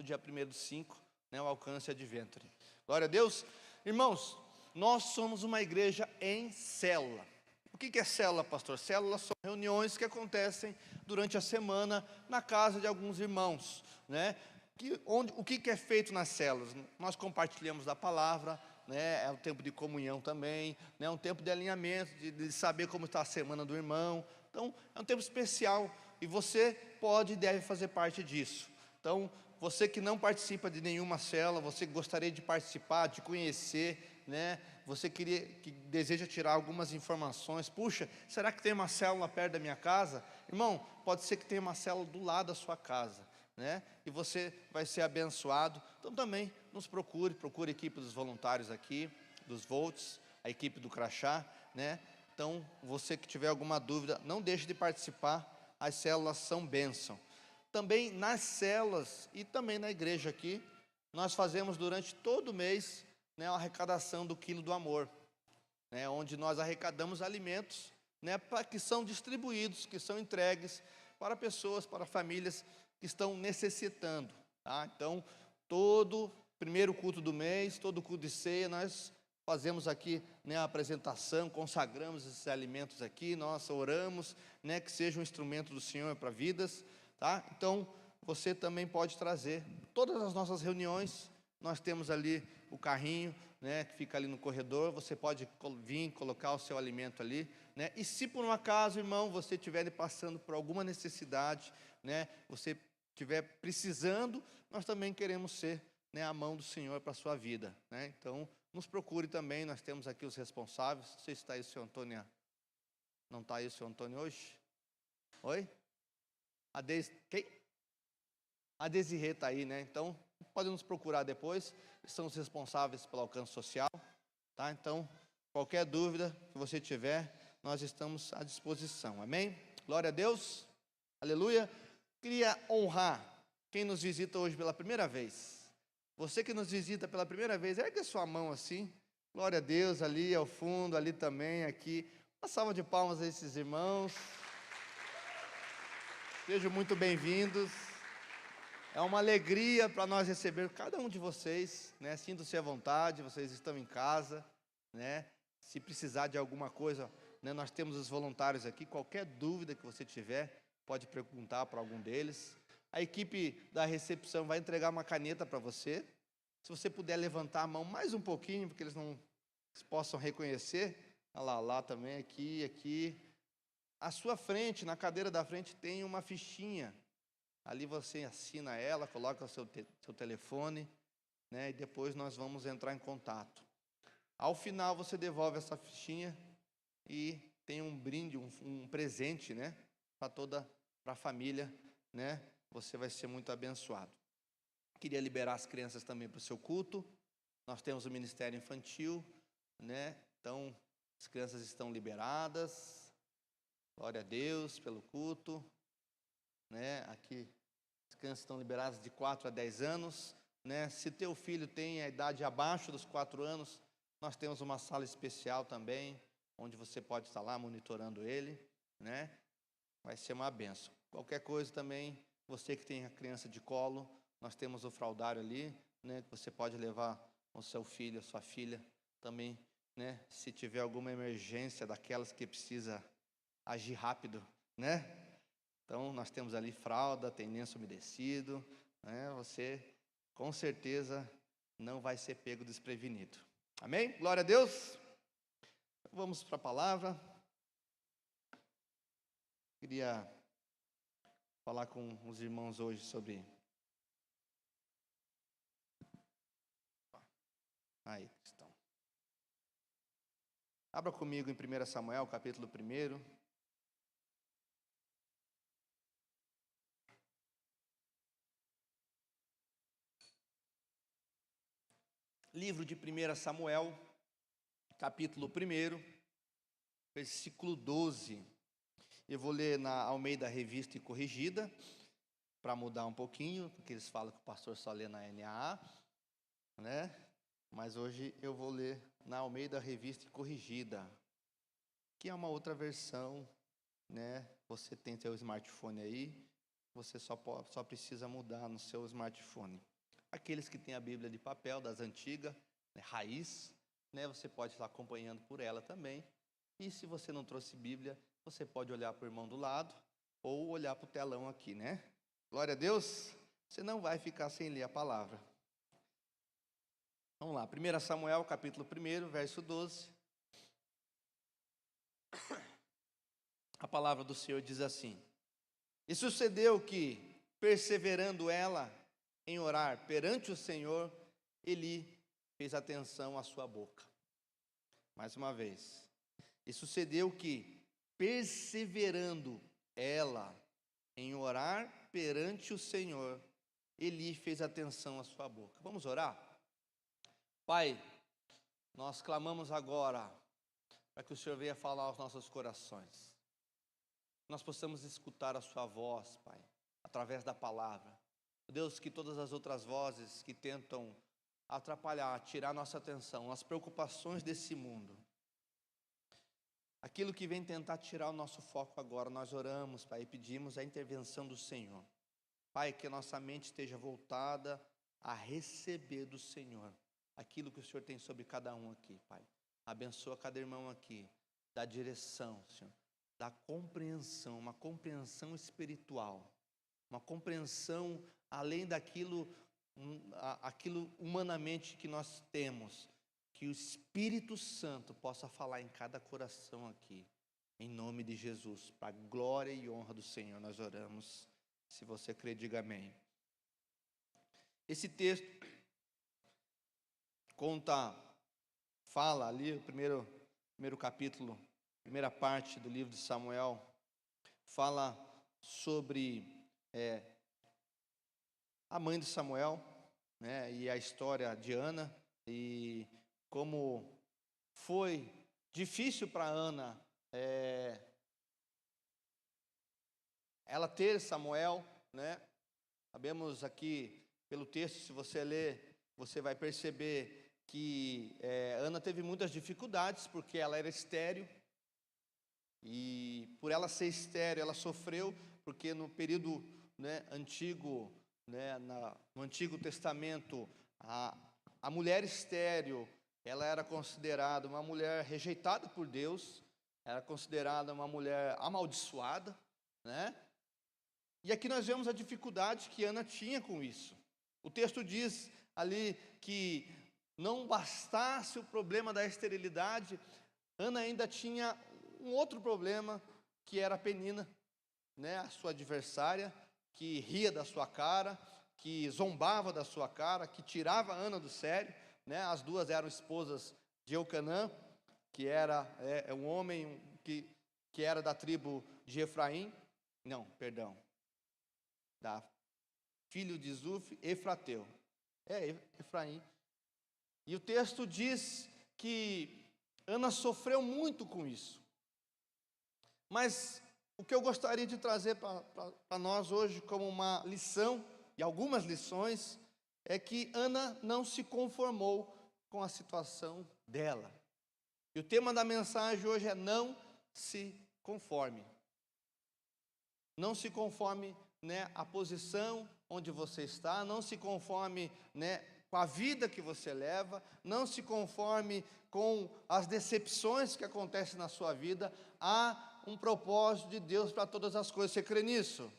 dia 1º/5, né, o Alcance Adventure. Glória a Deus. Irmãos, nós somos uma igreja em célula. O que é célula, pastor? Células são reuniões que acontecem durante a semana na casa de alguns irmãos, né? O que é feito nas células? Nós compartilhamos da palavra, né? É um tempo de comunhão também, né? Um tempo de alinhamento, de saber como está a semana do irmão. Então, é um tempo especial e você pode e deve fazer parte disso. Então, você que não participa de nenhuma célula, você que gostaria de participar, de conhecer, né? Você que deseja tirar algumas informações. Puxa, será que tem uma célula perto da minha casa? Irmão, pode ser que tenha uma célula do lado da sua casa, né? E você vai ser abençoado. Então também nos procure a equipe dos voluntários aqui, dos Volts, a equipe do Crachá, né? Então, você que tiver alguma dúvida, não deixe de participar. As células são bênção. Também nas células e também na igreja aqui, nós fazemos durante todo o mês, né, a arrecadação do quilo do amor, né, onde nós arrecadamos alimentos, né, que são distribuídos, que são entregues para pessoas, para famílias que estão necessitando, tá? Então, todo primeiro culto do mês, todo culto de ceia, nós fazemos aqui, né, a apresentação, consagramos esses alimentos aqui, nós oramos, né, que seja um instrumento do Senhor para vidas, tá? Então, você também pode trazer. Todas as nossas reuniões, nós temos ali o carrinho, né, que fica ali no corredor. Você pode vir colocar o seu alimento ali, né? E se por um acaso, irmão, você estiver passando por alguma necessidade, né, você estiver precisando, nós também queremos ser, né, a mão do Senhor para a sua vida, né? Então, nos procure também. Nós temos aqui os responsáveis. Não sei se está aí o senhor Antônio. Não está aí o senhor Antônio hoje? Oi? Quem? A Desirê está aí, né? Então, pode nos procurar depois. Eles são os responsáveis pelo alcance social, tá? Então, qualquer dúvida que você tiver, nós estamos à disposição. Amém? Glória a Deus. Aleluia. Queria honrar quem nos visita hoje pela primeira vez. Você que nos visita pela primeira vez, ergue a sua mão assim. Glória a Deus, ali ao fundo, ali também, aqui. Uma salva de palmas a esses irmãos. Sejam muito bem-vindos. É uma alegria para nós receber cada um de vocês, né? Sintam-se à vontade, vocês estão em casa, né? Se precisar de alguma coisa, né, nós temos os voluntários aqui. Qualquer dúvida que você tiver, pode perguntar para algum deles. A equipe da recepção vai entregar uma caneta para você. Se você puder levantar a mão mais um pouquinho, porque eles não possam reconhecer. Olha lá também, aqui. À sua frente, na cadeira da frente, tem uma fichinha. Ali você assina ela, coloca o seu telefone, né, e depois nós vamos entrar em contato. Ao final, você devolve essa fichinha e tem um brinde, um presente, né, para a família, né? Você vai ser muito abençoado. Queria liberar as crianças também para o seu culto. Nós temos o Ministério Infantil, né? Então, as crianças estão liberadas. Glória a Deus pelo culto, né? Aqui, as crianças estão liberadas de 4 a 10 anos, né? Se teu filho tem a idade abaixo dos 4 anos, nós temos uma sala especial também, onde você pode estar lá monitorando ele, né? Vai ser uma benção. Qualquer coisa também, você que tem a criança de colo, nós temos o fraldário ali, né? Que você pode levar o seu filho, a sua filha também, né? Se tiver alguma emergência daquelas que precisa agir rápido, né? Então, nós temos ali fralda, tem lenço umedecido, né? Você, com certeza, não vai ser pego desprevenido. Amém? Glória a Deus. Vamos para a palavra. Queria falar com os irmãos hoje sobre... Aí estão. Abra comigo em 1 Samuel, capítulo 1. Livro de 1 Samuel, capítulo 1, versículo 12. Eu vou ler na Almeida Revista e Corrigida, para mudar um pouquinho, porque eles falam que o pastor só lê na NAA, né? Mas hoje eu vou ler na Almeida Revista e Corrigida, que é uma outra versão, né? Você tem seu smartphone aí, você só precisa mudar no seu smartphone. Aqueles que têm a Bíblia de papel, das antigas, né, raiz, né, você pode estar acompanhando por ela também. E se você não trouxe Bíblia, você pode olhar para o irmão do lado ou olhar para o telão aqui, né? Glória a Deus, você não vai ficar sem ler a palavra. Vamos lá, 1 Samuel, capítulo 1, verso 12. A palavra do Senhor diz assim: E sucedeu que, perseverando ela em orar perante o Senhor, Eli fez atenção à sua boca. Mais uma vez. E sucedeu que, perseverando ela em orar perante o Senhor, Eli fez atenção à sua boca. Vamos orar? Pai, nós clamamos agora para que o Senhor venha falar aos nossos corações. Nós possamos escutar a sua voz, Pai, através da palavra. Deus, que todas as outras vozes que tentam atrapalhar, tirar nossa atenção, as preocupações desse mundo, aquilo que vem tentar tirar o nosso foco agora, nós oramos, Pai, e pedimos a intervenção do Senhor. Pai, que a nossa mente esteja voltada a receber do Senhor aquilo que o Senhor tem sobre cada um aqui, Pai. Abençoa cada irmão aqui, dá direção, Senhor, dá compreensão, uma compreensão espiritual, uma compreensão além daquilo aquilo humanamente que nós temos, que o Espírito Santo possa falar em cada coração aqui, em nome de Jesus, para a glória e honra do Senhor, nós oramos. Se você crê, diga amém. Esse texto fala ali, o primeiro capítulo, primeira parte do livro de Samuel, fala sobre a mãe de Samuel, né, e a história de Ana, e como foi difícil para Ana ela ter Samuel, né? Sabemos aqui pelo texto, se você ler, você vai perceber que Ana teve muitas dificuldades porque ela era estéril, e por ela ser estéril ela sofreu, porque no período, né, antigo, né, no Antigo Testamento, a mulher estéril, ela era considerada uma mulher rejeitada por Deus, era considerada uma mulher amaldiçoada, né? E aqui nós vemos a dificuldade que Ana tinha com isso. O texto diz ali que não bastasse o problema da esterilidade, Ana ainda tinha um outro problema, que era a Penina, né, a sua adversária, que ria da sua cara, que zombava da sua cara, que tirava Ana do sério, né? As duas eram esposas de Eucanã, que era um homem que era da tribo de Efraim, da filho de Zuf, Efrateu, Efraim. E o texto diz que Ana sofreu muito com isso. Mas o que eu gostaria de trazer para nós hoje como uma lição, e algumas lições, é que Ana não se conformou com a situação dela. E o tema da mensagem hoje é: não se conforme. Não se conforme, né, a posição onde você está, não se conforme, né, com a vida que você leva, não se conforme com as decepções que acontecem na sua vida. Há um propósito de Deus para todas as coisas. Você crê nisso?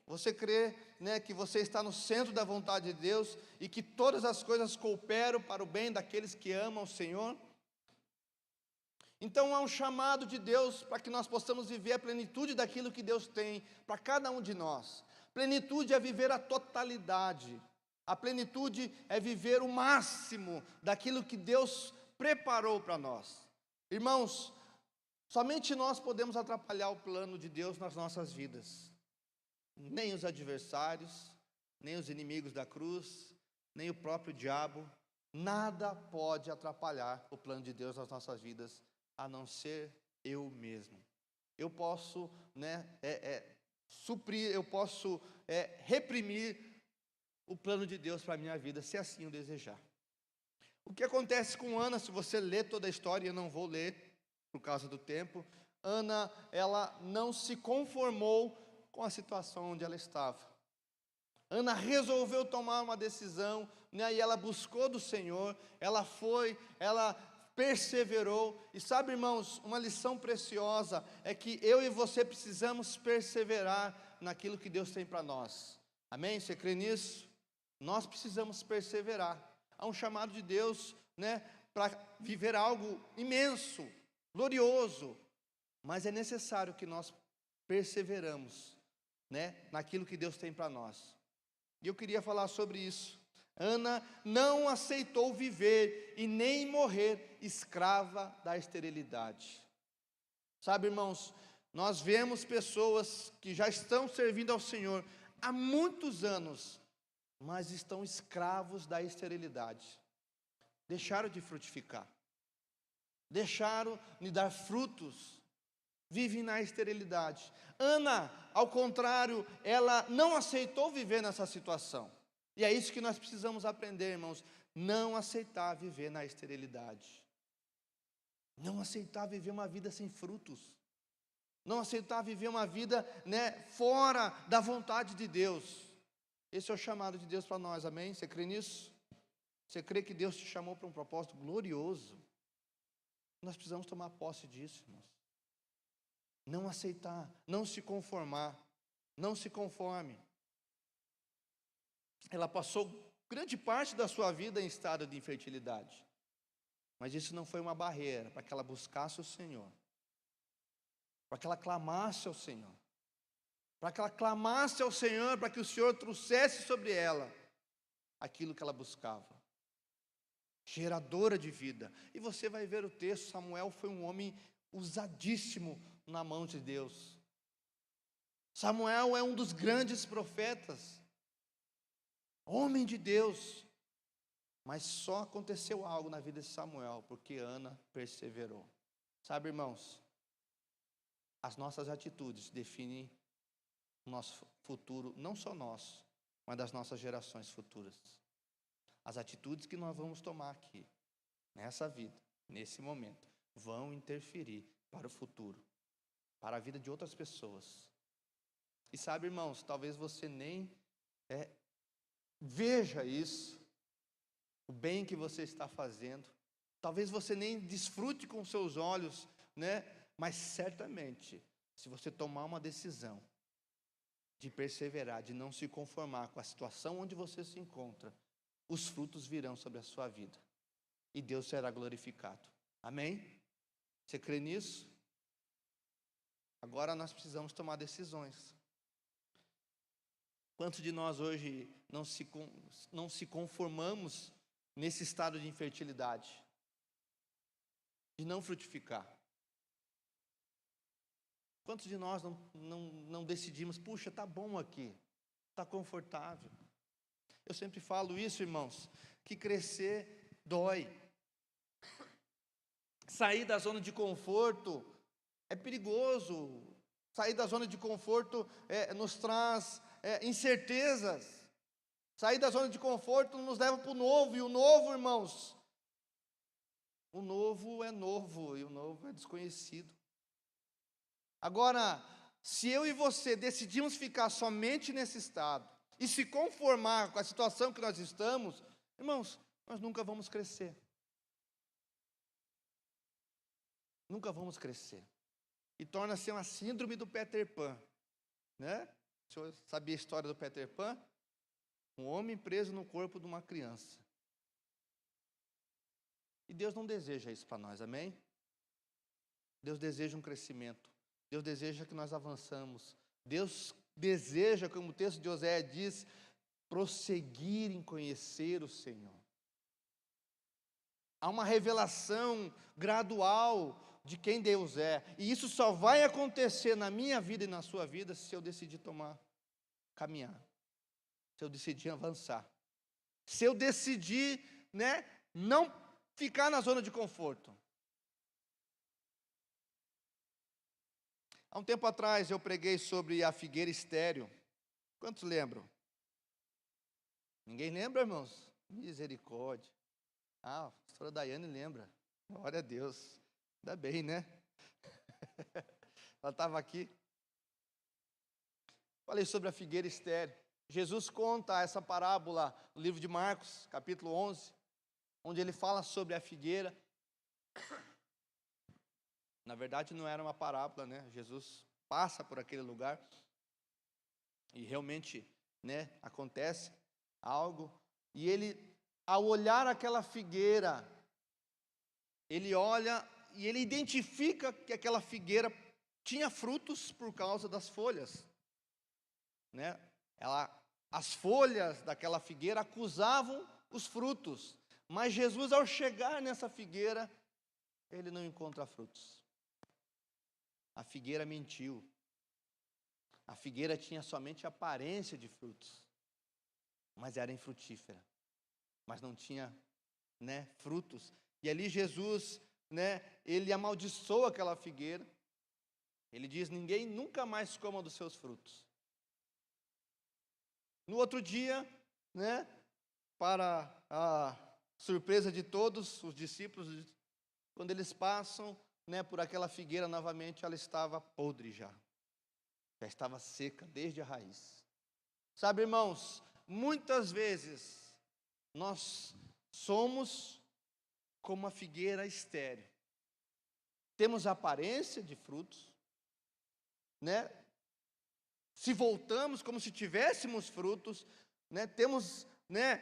Você crê, né, que você está no centro da vontade de Deus e que todas as coisas cooperam para o bem daqueles que amam o Senhor? Então há um chamado de Deus para que nós possamos viver a plenitude daquilo que Deus tem para cada um de nós. Plenitude é viver a totalidade. A plenitude é viver o máximo daquilo que Deus preparou para nós. Irmãos, somente nós podemos atrapalhar o plano de Deus nas nossas vidas. Nem os adversários, nem os inimigos da cruz, nem o próprio diabo. Nada pode atrapalhar o plano de Deus nas nossas vidas, a não ser eu mesmo. Eu posso, né, suprir, eu posso reprimir o plano de Deus para a minha vida, se assim o desejar. O que acontece com Ana, se você ler toda a história, eu não vou ler por causa do tempo. Ana, ela não se conformou com a situação onde ela estava. Ana resolveu tomar uma decisão, né? E ela buscou do Senhor, ela foi, ela perseverou. E sabe, irmãos, uma lição preciosa é que eu e você precisamos perseverar naquilo que Deus tem para nós. Amém? Você crê nisso? Nós precisamos perseverar. Há um chamado de Deus, né, para viver algo imenso, glorioso, mas é necessário que nós perseveramos, né, naquilo que Deus tem para nós. E eu queria falar sobre isso. Ana não aceitou viver e nem morrer escrava da esterilidade. Sabe, irmãos, nós vemos pessoas que já estão servindo ao Senhor há muitos anos, mas estão escravos da esterilidade. Deixaram de frutificar, deixaram de dar frutos, vivem na esterilidade. Ana, ao contrário, ela não aceitou viver nessa situação. E é isso que nós precisamos aprender, irmãos, não aceitar viver na esterilidade. Não aceitar viver uma vida sem frutos. Não aceitar viver uma vida, né, fora da vontade de Deus. Esse é o chamado de Deus para nós, amém? Você crê nisso? Você crê que Deus te chamou para um propósito glorioso? Nós precisamos tomar posse disso, irmãos. Não aceitar, não se conformar, não se conforme. Ela passou grande parte da sua vida em estado de infertilidade, mas isso não foi uma barreira para que ela buscasse o Senhor, para que ela clamasse ao Senhor, para que ela clamasse ao Senhor, para que o Senhor trouxesse sobre ela aquilo que ela buscava. Geradora de vida. E você vai ver o texto, Samuel foi um homem usadíssimo na mão de Deus. Samuel é um dos grandes profetas, homem de Deus, mas só aconteceu algo na vida de Samuel, porque Ana perseverou. Sabe, irmãos, as nossas atitudes definem o nosso futuro, não só nosso, mas das nossas gerações futuras. As atitudes que nós vamos tomar aqui, nessa vida, nesse momento, vão interferir para o futuro, para a vida de outras pessoas. E sabe, irmãos, talvez você nem veja isso, o bem que você está fazendo, talvez você nem desfrute com seus olhos, né? Mas certamente, se você tomar uma decisão de perseverar, de não se conformar com a situação onde você se encontra, os frutos virão sobre a sua vida e Deus será glorificado. Amém? Você crê nisso? Agora nós precisamos tomar decisões. Quantos de nós hoje não se conformamos nesse estado de infertilidade, de não frutificar? Quantos de nós não decidimos, puxa, está bom aqui, está confortável? Eu sempre falo isso, irmãos, que crescer dói. Sair da zona de conforto é perigoso. Sair da zona de conforto nos traz incertezas. Sair da zona de conforto nos leva para o novo. E o novo, irmãos, o novo é novo e o novo é desconhecido. Agora, se eu e você decidimos ficar somente nesse estado e se conformar com a situação que nós estamos, irmãos, nós nunca vamos crescer. Nunca vamos crescer. E torna-se uma síndrome do Peter Pan, né? O senhor sabia a história do Peter Pan? Um homem preso no corpo de uma criança. E Deus não deseja isso para nós, amém? Deus deseja um crescimento. Deus deseja que nós avançamos. Deus deseja, como o texto de Oséias diz, prosseguir em conhecer o Senhor. Há uma revelação gradual de quem Deus é. E isso só vai acontecer na minha vida e na sua vida se eu decidir caminhar. Se eu decidir avançar. Se eu decidir, né, não ficar na zona de conforto. Há um tempo atrás eu preguei sobre a figueira estéril. Quantos lembram? Ninguém lembra, irmãos? Misericórdia. Ah, a pastora Daiane lembra. Glória a Deus. Ainda bem, né? Ela estava aqui. Falei sobre a figueira estéril. Jesus conta essa parábola no livro de Marcos, capítulo 11, onde ele fala sobre a figueira. Na verdade, não era uma parábola, né? Jesus passa por aquele lugar e realmente, né, acontece algo. E ele, ao olhar aquela figueira, ele olha e ele identifica que aquela figueira tinha frutos por causa das folhas, né? As folhas daquela figueira acusavam os frutos, mas Jesus, ao chegar nessa figueira, ele não encontra frutos. A figueira mentiu. A figueira tinha somente aparência de frutos, mas era infrutífera, mas não tinha, né, frutos. E ali Jesus, né, ele amaldiçoa aquela figueira. Ele diz: ninguém nunca mais coma dos seus frutos. No outro dia, né, para a surpresa de todos os discípulos, quando eles passam, né, por aquela figueira novamente, ela estava podre já estava seca desde a raiz. Sabe, irmãos, muitas vezes nós somos como uma figueira estéril. Temos a aparência de frutos, né? Se voltamos como se tivéssemos frutos, né? Temos, né,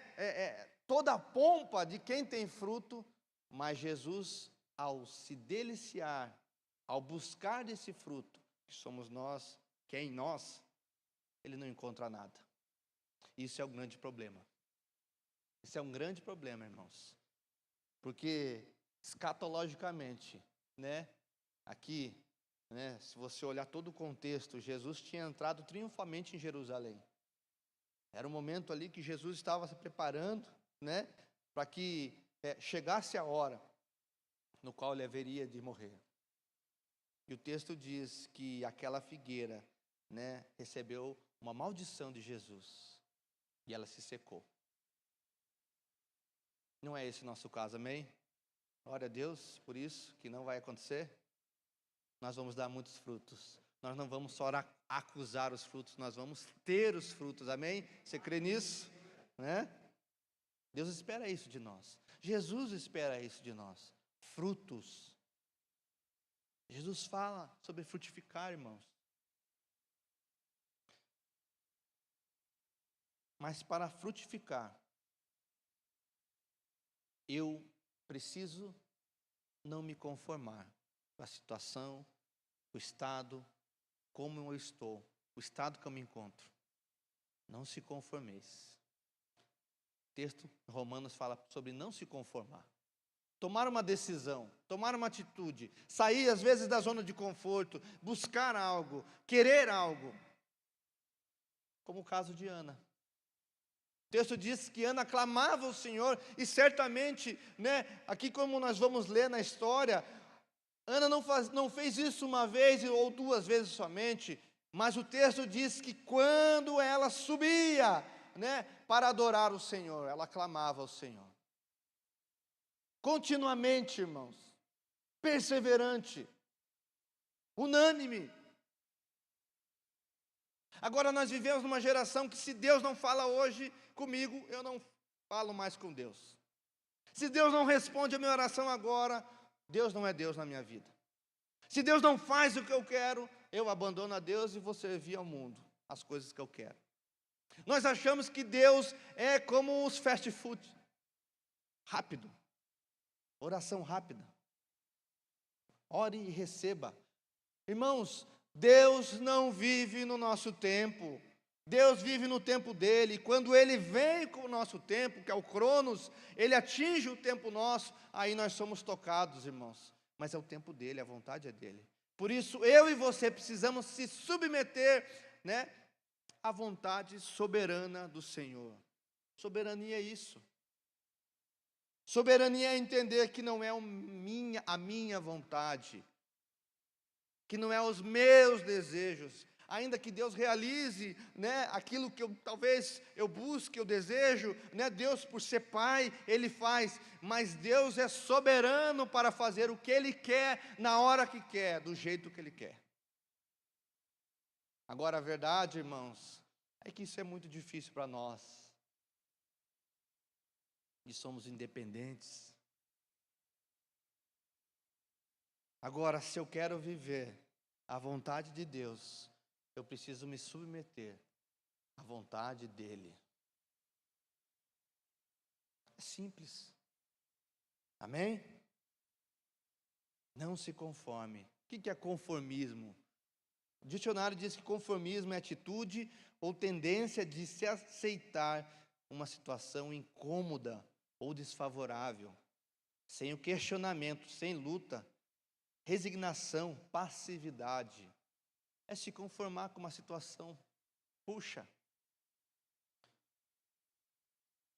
toda a pompa de quem tem fruto, mas Jesus, ao se deliciar, ao buscar desse fruto, que somos nós, que é em nós, ele não encontra nada. Isso é um grande problema. Isso é um grande problema, irmãos. Porque, escatologicamente, né, aqui, né, se você olhar todo o contexto, Jesus tinha entrado triunfalmente em Jerusalém. Era um momento ali que Jesus estava se preparando, né, para que chegasse a hora no qual ele haveria de morrer. E o texto diz que aquela figueira, né, recebeu uma maldição de Jesus e ela se secou. Não é esse o nosso caso, amém? Glória a Deus por isso, que não vai acontecer. Nós vamos dar muitos frutos. Nós não vamos só acusar os frutos, nós vamos ter os frutos, amém? Você crê nisso? Né? Deus espera isso de nós. Jesus espera isso de nós. Frutos. Jesus fala sobre frutificar, irmãos. Mas para frutificar, eu preciso não me conformar com a situação, o estado, como eu estou, o estado que eu me encontro. Não se conformeis. O texto de Romanos fala sobre não se conformar. Tomar uma decisão, tomar uma atitude, sair às vezes da zona de conforto, buscar algo, querer algo. Como o caso de Ana. O texto diz que Ana clamava ao Senhor e certamente, né, aqui como nós vamos ler na história, Ana não fez isso uma vez ou duas vezes somente, mas o texto diz que quando ela subia, né, para adorar o Senhor, ela clamava ao Senhor. Continuamente, irmãos, perseverante, unânime. Agora nós vivemos numa geração que se Deus não fala hoje comigo, eu não falo mais com Deus. Se Deus não responde a minha oração agora, Deus não é Deus na minha vida. Se Deus não faz o que eu quero, eu abandono a Deus e vou servir ao mundo as coisas que eu quero. Nós achamos que Deus é como os fast food, rápido, oração rápida. Ore e receba. Irmãos, Deus não vive no nosso tempo. Deus vive no tempo dele. E quando ele vem com o nosso tempo, que é o Cronos, ele atinge o tempo nosso, aí nós somos tocados, irmãos. Mas é o tempo dele, a vontade é dele. Por isso, eu e você precisamos se submeter, né, à vontade soberana do Senhor. Soberania é isso. Soberania é entender que não é a minha vontade, que não é os meus desejos, ainda que Deus realize, né, aquilo que talvez eu busque, eu desejo, né, Deus por ser Pai, Ele faz, mas Deus é soberano para fazer o que Ele quer, na hora que quer, do jeito que Ele quer. Agora a verdade, irmãos, É que isso é muito difícil para nós. E somos independentes. Agora, se eu quero viver a vontade de Deus, eu preciso me submeter à vontade dEle. É simples. Amém? Não se conforme. O que é conformismo? O dicionário diz que conformismo é atitude ou tendência de se aceitar uma situação incômoda ou desfavorável, sem o questionamento, sem luta, resignação, passividade. É se conformar com uma situação. Puxa,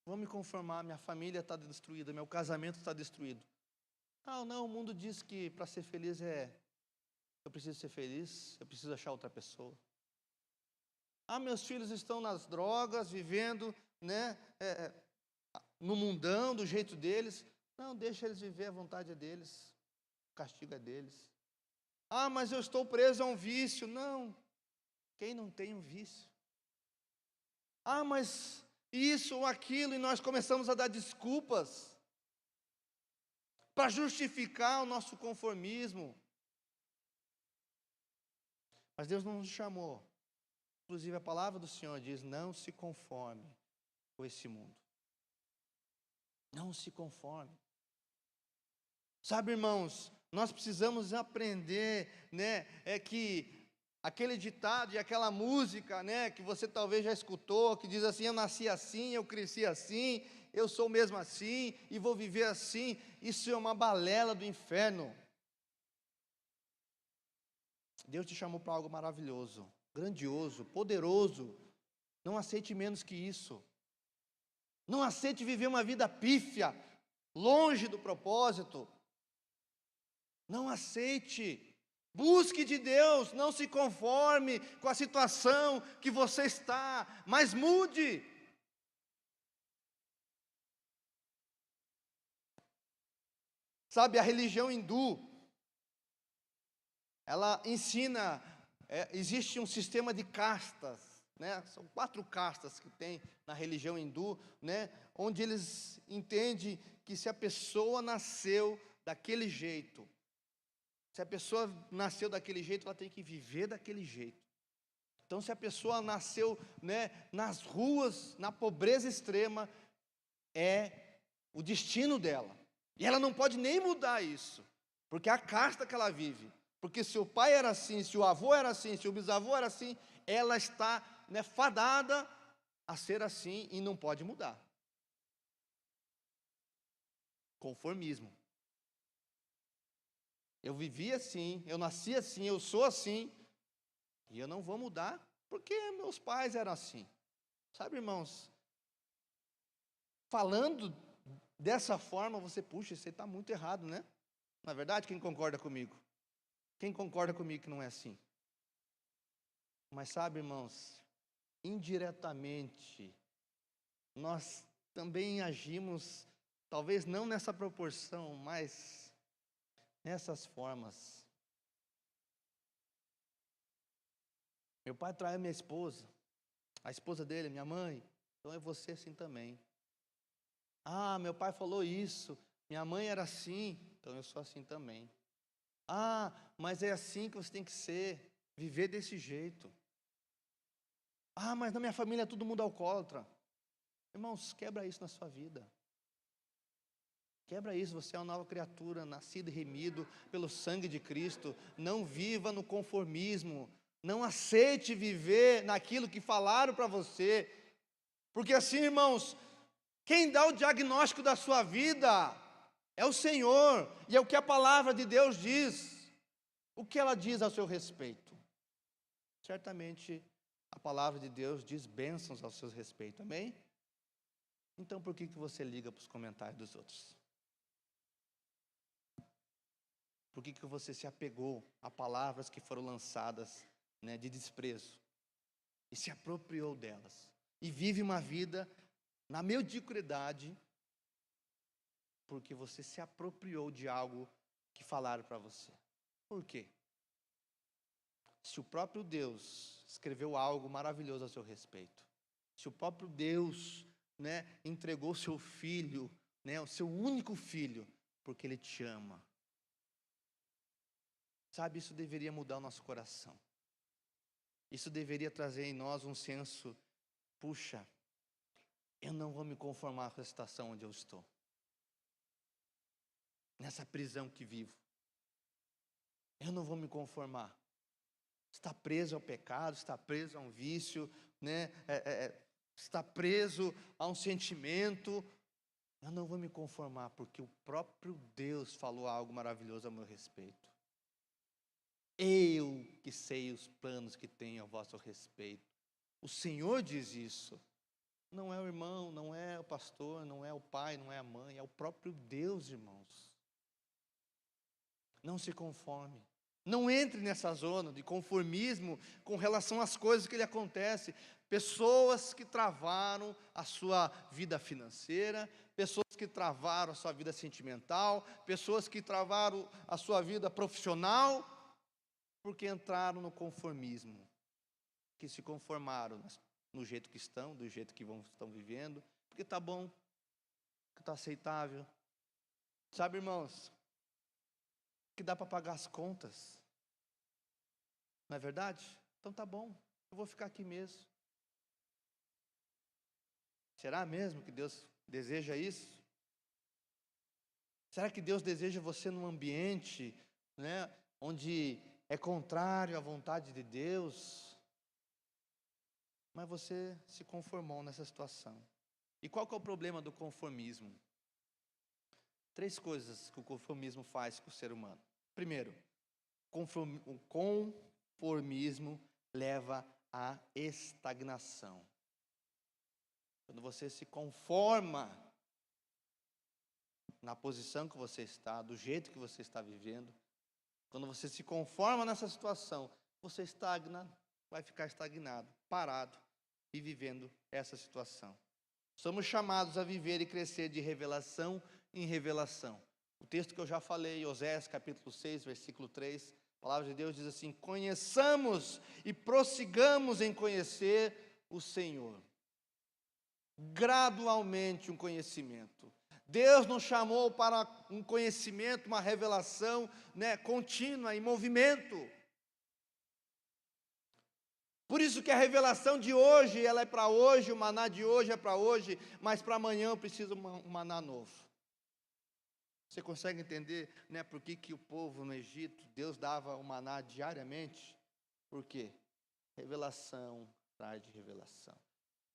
vou me conformar, minha família está destruída, meu casamento está destruído. Não, o mundo diz que para ser feliz eu preciso ser feliz, eu preciso achar outra pessoa. Meus filhos estão nas drogas, vivendo, né, no mundão, do jeito deles. Não, deixa eles viver, a vontade é deles, o castigo é deles. Mas eu estou preso a um vício. Não, quem não tem um vício? Mas isso ou aquilo, e nós começamos a dar desculpas para justificar o nosso conformismo. Mas Deus não nos chamou. Inclusive a palavra do Senhor diz: não se conforme com esse mundo. Não se conforme. Sabe, irmãos, nós precisamos aprender, né, que aquele ditado e aquela música, né, que você talvez já escutou, que diz assim: eu nasci assim, eu cresci assim, eu sou mesmo assim e vou viver assim. Isso é uma balela do inferno. Deus te chamou para algo maravilhoso, grandioso, poderoso. Não aceite menos que isso. Não aceite viver uma vida pífia, longe do propósito. Não aceite. Busque de Deus, não se conforme com a situação que você está, mas mude. Sabe, a religião hindu, ela ensina, existe um sistema de castas, né? São 4 castas que tem na religião hindu, né? Onde eles entendem que se a pessoa nasceu daquele jeito, se a pessoa nasceu daquele jeito, ela tem que viver daquele jeito. Então, se a pessoa nasceu, né, nas ruas, na pobreza extrema, é o destino dela. E ela não pode nem mudar isso, porque é a casta que ela vive. Porque se o pai era assim, se o avô era assim, se o bisavô era assim, ela está, né, fadada a ser assim e não pode mudar. Conformismo. Eu vivi assim, eu nasci assim, eu sou assim, e eu não vou mudar porque meus pais eram assim. Sabe, irmãos, falando dessa forma, você está muito errado, né? Na verdade, quem concorda comigo? Quem concorda comigo que não é assim? Mas sabe, irmãos, indiretamente, nós também agimos, talvez não nessa proporção, mas nessas formas. Meu pai traiu minha esposa, a esposa dele, minha mãe, então é você assim também. Meu pai falou isso, minha mãe era assim, então eu sou assim também. Mas é assim que você tem que ser, viver desse jeito. Mas na minha família todo mundo é alcoólatra. Irmãos, quebra isso na sua vida. Quebra isso, você é uma nova criatura, nascido e remido pelo sangue de Cristo. Não viva no conformismo. Não aceite viver naquilo que falaram para você. Porque assim, irmãos, quem dá o diagnóstico da sua vida é o Senhor. E é o que a palavra de Deus diz. O que ela diz a seu respeito? Certamente a palavra de Deus diz bênçãos ao seu respeito, amém? Então por que você liga para os comentários dos outros? Por que você se apegou a palavras que foram lançadas, né, de desprezo? E se apropriou delas? E vive uma vida na mediocridade, porque você se apropriou de algo que falaram para você. Por quê? Se o próprio Deus escreveu algo maravilhoso a seu respeito, se o próprio Deus, né, entregou seu filho, né, o seu único filho, porque Ele te ama. Sabe, isso deveria mudar o nosso coração. Isso deveria trazer em nós um senso, puxa, eu não vou me conformar com a situação onde eu estou. Nessa prisão que vivo. Eu não vou me conformar. Está preso ao pecado, está preso a um vício, né? Está preso a um sentimento. Eu não vou me conformar, porque o próprio Deus falou algo maravilhoso a meu respeito. Eu que sei os planos que tenho a vosso respeito. O Senhor diz isso. Não é o irmão, não é o pastor, não é o pai, não é a mãe, é o próprio Deus, irmãos. Não se conforme. Não entre nessa zona de conformismo com relação às coisas que lhe acontecem. Pessoas que travaram a sua vida financeira, pessoas que travaram a sua vida sentimental, pessoas que travaram a sua vida profissional, porque entraram no conformismo, que se conformaram no jeito que estão, do jeito que estão vivendo, porque está bom, que está aceitável. Sabe, irmãos, que dá para pagar as contas. Não é verdade? Então tá bom, eu vou ficar aqui mesmo. Será mesmo que Deus deseja isso? Será que Deus deseja você num ambiente, né, onde é contrário à vontade de Deus? Mas você se conformou nessa situação. E qual que é o problema do conformismo? 3 coisas que o conformismo faz com o ser humano. Primeiro, o conformismo leva à estagnação. Quando você se conforma na posição que você está, do jeito que você está vivendo, quando você se conforma nessa situação, você estagna, vai ficar estagnado, parado e vivendo essa situação. Somos chamados a viver e crescer de revelação em revelação. O texto que eu já falei, Oséias capítulo 6, versículo 3, a palavra de Deus diz assim: conheçamos e prossigamos em conhecer o Senhor. Gradualmente um conhecimento. Deus nos chamou para um conhecimento, uma revelação, né, contínua, em movimento. Por isso que a revelação de hoje, ela é para hoje, o maná de hoje é para hoje, mas para amanhã eu preciso um maná novo. Você consegue entender, né, por que o povo no Egito, Deus dava o maná diariamente? Por quê? Revelação traz de revelação,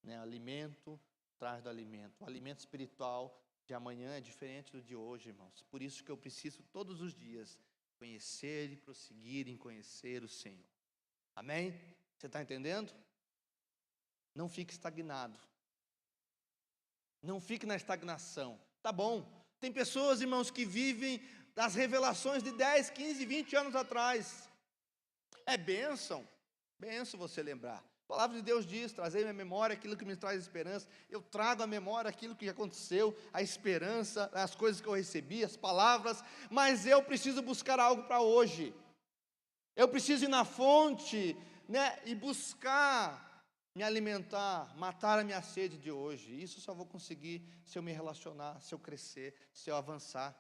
né? Alimento traz do alimento. O alimento espiritual de amanhã é diferente do de hoje, irmãos. Por isso que eu preciso todos os dias conhecer e prosseguir em conhecer o Senhor. Amém? Você está entendendo? Não fique estagnado. Não fique na estagnação. Tá bom. Tem pessoas, irmãos, que vivem das revelações de 10, 15, 20 anos atrás. É bênção. Bênção você lembrar. A palavra de Deus diz: trazei à minha memória aquilo que me traz esperança. Eu trago à memória aquilo que aconteceu, a esperança, as coisas que eu recebi, as palavras. Mas eu preciso buscar algo para hoje. Eu preciso ir na fonte, né, e buscar me alimentar, matar a minha sede de hoje. Isso só vou conseguir se eu me relacionar, se eu crescer, se eu avançar.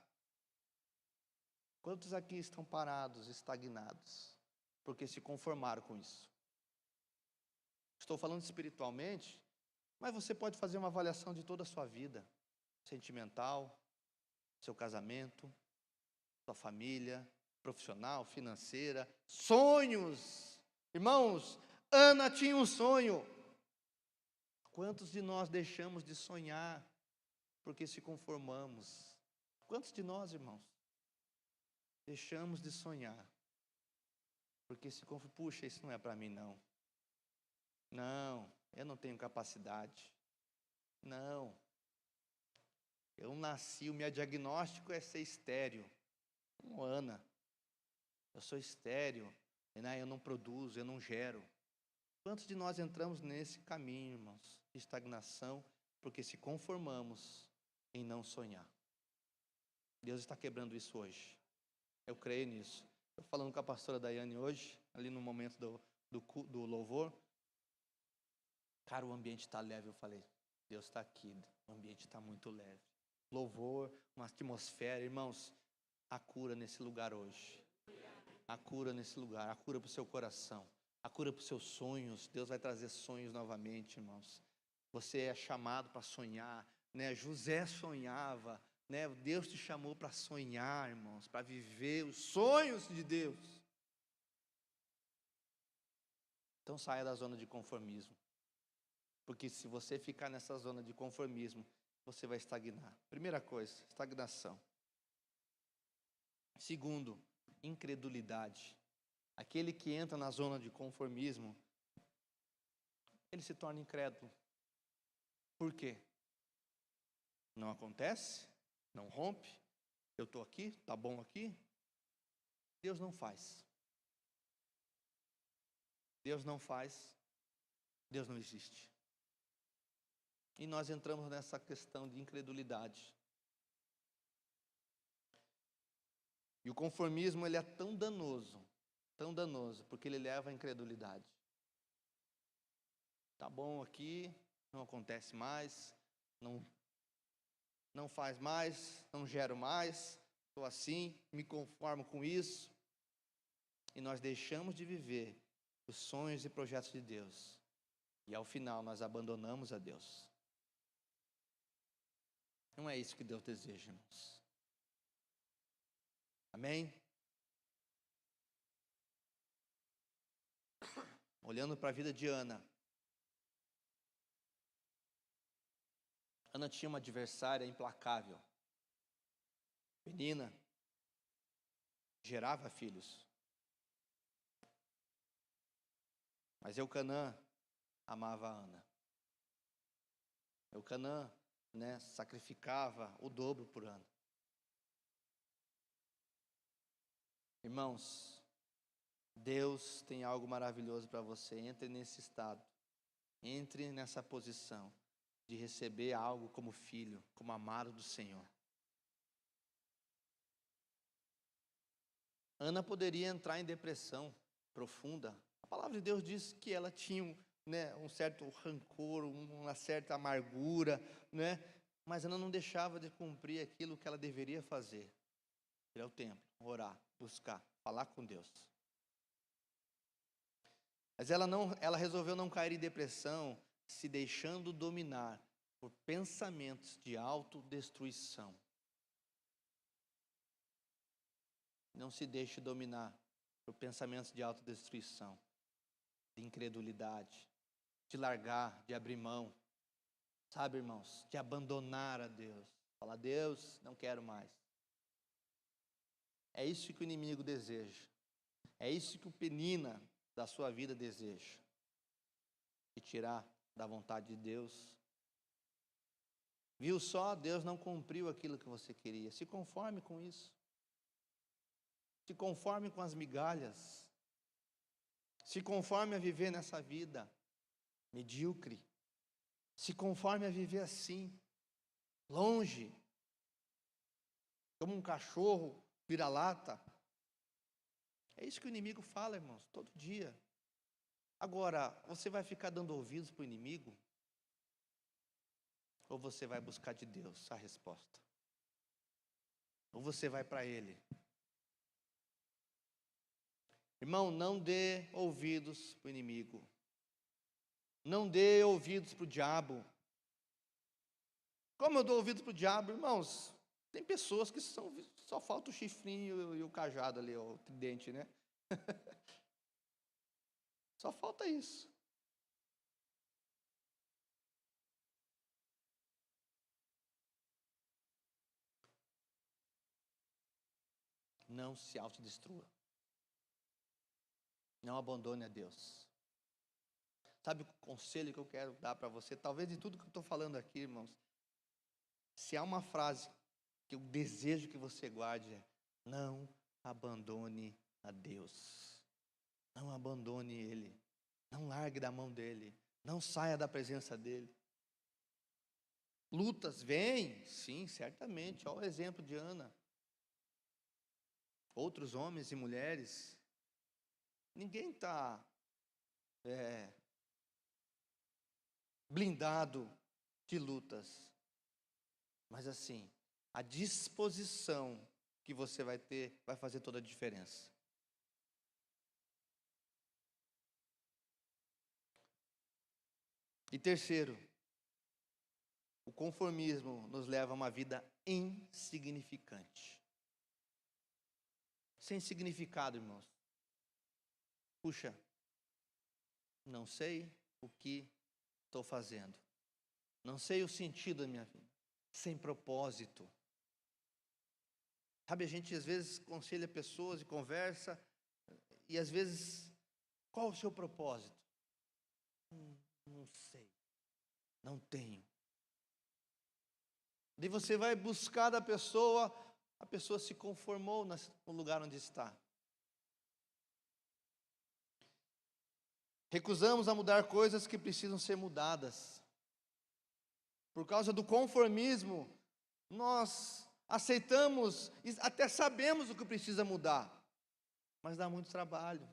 Quantos aqui estão parados, estagnados, porque se conformaram com isso? Estou falando espiritualmente, mas você pode fazer uma avaliação de toda a sua vida, sentimental, seu casamento, sua família, profissional, financeira, sonhos. Irmãos, Ana tinha um sonho. Quantos de nós deixamos de sonhar porque se conformamos? Quantos de nós, irmãos, deixamos de sonhar porque se conformamos? Puxa, isso não é para mim não. Não, eu não tenho capacidade. Não. Eu nasci, o meu diagnóstico é ser estéril. Como Ana. Eu sou estéril, né? Eu não produzo, eu não gero. Quantos de nós entramos nesse caminho, irmãos, de estagnação, porque se conformamos em não sonhar? Deus está quebrando isso hoje. Eu creio nisso. Estou falando com a pastora Daiane hoje, ali no momento do louvor. Cara, o ambiente está leve. Eu falei, Deus está aqui, o ambiente está muito leve. Louvor, uma atmosfera, irmãos, a cura nesse lugar hoje. A cura nesse lugar, a cura para o seu coração, a cura para os seus sonhos. Deus vai trazer sonhos novamente, irmãos. Você é chamado para sonhar, né? José sonhava, né? Deus te chamou para sonhar, irmãos, para viver os sonhos de Deus. Então saia da zona de conformismo. Porque se você ficar nessa zona de conformismo, você vai estagnar. Primeira coisa, estagnação. Segundo, incredulidade. Aquele que entra na zona de conformismo, ele se torna incrédulo. Por quê? Não acontece? Não rompe? Eu estou aqui? Está bom aqui? Deus não faz. Deus não faz. Deus não existe. E nós entramos nessa questão de incredulidade. E o conformismo, ele é tão danoso, porque ele leva à incredulidade. Tá bom aqui, não acontece mais, não faz mais, não gero mais, estou assim, me conformo com isso. E nós deixamos de viver os sonhos e projetos de Deus. E ao final nós abandonamos a Deus. Não é isso que Deus deseja, irmãos. Amém? Olhando para a vida de Ana. Ana tinha uma adversária implacável. Penina gerava filhos. Mas Eucanã amava a Ana. Eucanã, né, sacrificava o dobro por Ana. Irmãos, Deus tem algo maravilhoso para você. Entre nesse estado. Entre nessa posição de receber algo como filho, como amado do Senhor. Ana poderia entrar em depressão profunda. A palavra de Deus diz que ela tinha um certo rancor, uma certa amargura, né? Mas Ana não deixava de cumprir aquilo que ela deveria fazer. Ir ao templo, orar, buscar, falar com Deus. Mas ela resolveu não cair em depressão, se deixando dominar por pensamentos de autodestruição. Não se deixe dominar por pensamentos de autodestruição, de incredulidade, de largar, de abrir mão. Sabe, irmãos, de abandonar a Deus. Falar, Deus, não quero mais. É isso que o inimigo deseja. É isso que o Penina da sua vida deseja. Te tirar da vontade de Deus. Viu só, Deus não cumpriu aquilo que você queria. Se conforme com isso. Se conforme com as migalhas. Se conforme a viver nessa vida medíocre. Se conforme a viver assim, longe, como um cachorro vira-lata. É isso que o inimigo fala, irmãos, todo dia. Agora, você vai ficar dando ouvidos para o inimigo? Ou você vai buscar de Deus a resposta? Ou você vai para Ele? Irmão, não dê ouvidos para o inimigo. Não dê ouvidos para o diabo. Como eu dou ouvidos para o diabo, irmãos? Tem pessoas que só falta o chifrinho e o cajado ali, o tridente, né? Só falta isso. Não se autodestrua. Não abandone a Deus. Sabe o conselho que eu quero dar para você? Talvez de tudo que eu estou falando aqui, irmãos. Se há uma frase que eu desejo que você guarde, é: não abandone a Deus. Não abandone Ele. Não largue da mão dEle. Não saia da presença dEle. Lutas vêm? Sim, certamente. Olha o exemplo de Ana. outros homens e mulheres. Ninguém está blindado de lutas. Mas assim, a disposição que você vai ter vai fazer toda a diferença. E terceiro, o conformismo nos leva a uma vida insignificante. Sem significado, irmãos. Puxa, não sei o que estou fazendo. Não sei o sentido da minha vida. Sem propósito. Sabe, a gente às vezes aconselha pessoas e conversa, e às vezes, qual o seu propósito? Não sei, não tenho. Daí você vai buscar da pessoa, a pessoa se conformou no lugar onde está. Recusamos a mudar coisas que precisam ser mudadas. Por causa do conformismo, nós aceitamos, até sabemos o que precisa mudar, mas dá muito trabalho.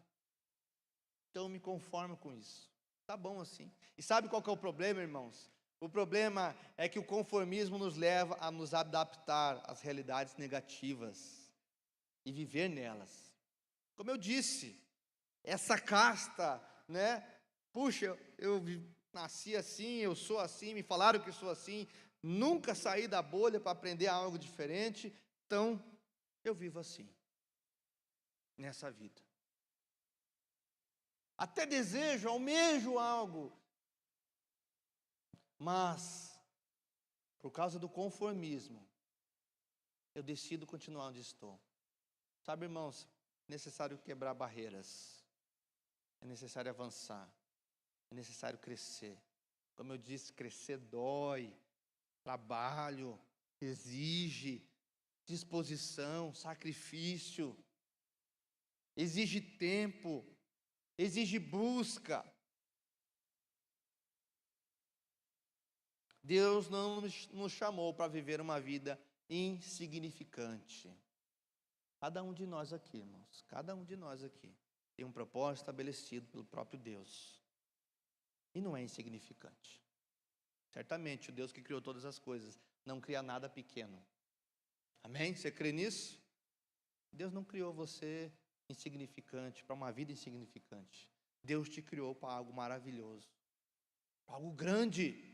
Então eu me conformo com isso. Tá bom assim. E sabe qual que é o problema, irmãos? O problema é que o conformismo nos leva a nos adaptar às realidades negativas e viver nelas. Como eu disse, essa casta, né? Puxa, eu nasci assim, eu sou assim, me falaram que sou assim, nunca saí da bolha para aprender algo diferente, então eu vivo assim, nessa vida. Até desejo, almejo algo, mas, por causa do conformismo, eu decido continuar onde estou. Sabe, irmãos, é necessário quebrar barreiras, é necessário avançar, é necessário crescer. Como eu disse, crescer dói, trabalho, exige disposição, sacrifício, exige tempo, exige busca. Deus não nos chamou para viver uma vida insignificante. Cada um de nós aqui, irmãos, cada um de nós aqui tem um propósito estabelecido pelo próprio Deus. E não é insignificante. Certamente o Deus que criou todas as coisas não cria nada pequeno. Amém? Você crê nisso? Deus não criou você insignificante, para uma vida insignificante. Deus te criou para algo maravilhoso, para algo grande.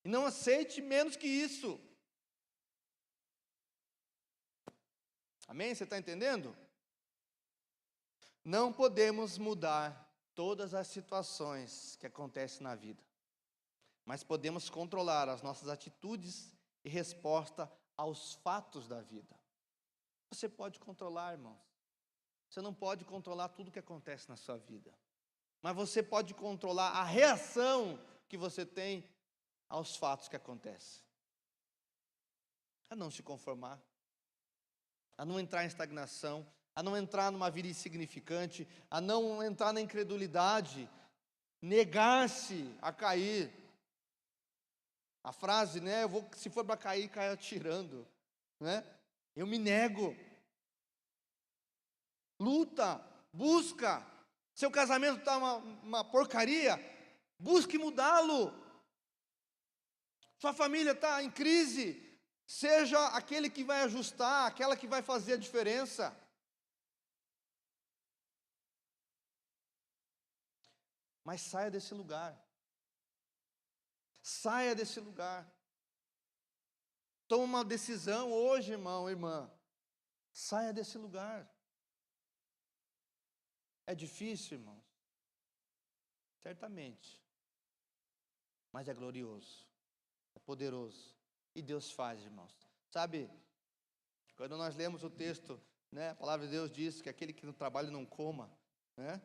E não aceite menos que isso. Amém? Você está entendendo? Não podemos mudar todas as situações que acontecem na vida, mas podemos controlar as nossas atitudes e resposta aos fatos da vida. Você pode controlar, irmãos. Você não pode controlar tudo que acontece na sua vida, mas você pode controlar a reação que você tem aos fatos que acontecem. A não se conformar, a não entrar em estagnação, a não entrar numa vida insignificante, a não entrar na incredulidade, negar-se a cair. A frase, né, se for para cair, caia atirando, né? Eu me nego. Luta, busca. Seu casamento está uma porcaria, busque mudá-lo. Sua família está em crise, seja aquele que vai ajustar, aquela que vai fazer a diferença. Mas saia desse lugar. Saia desse lugar. Toma uma decisão hoje, irmão, irmã. Saia desse lugar. É difícil, irmãos? Certamente. Mas é glorioso. É poderoso. E Deus faz, irmãos. Sabe, quando nós lemos o texto, né, a palavra de Deus diz que aquele que no trabalho não coma, né?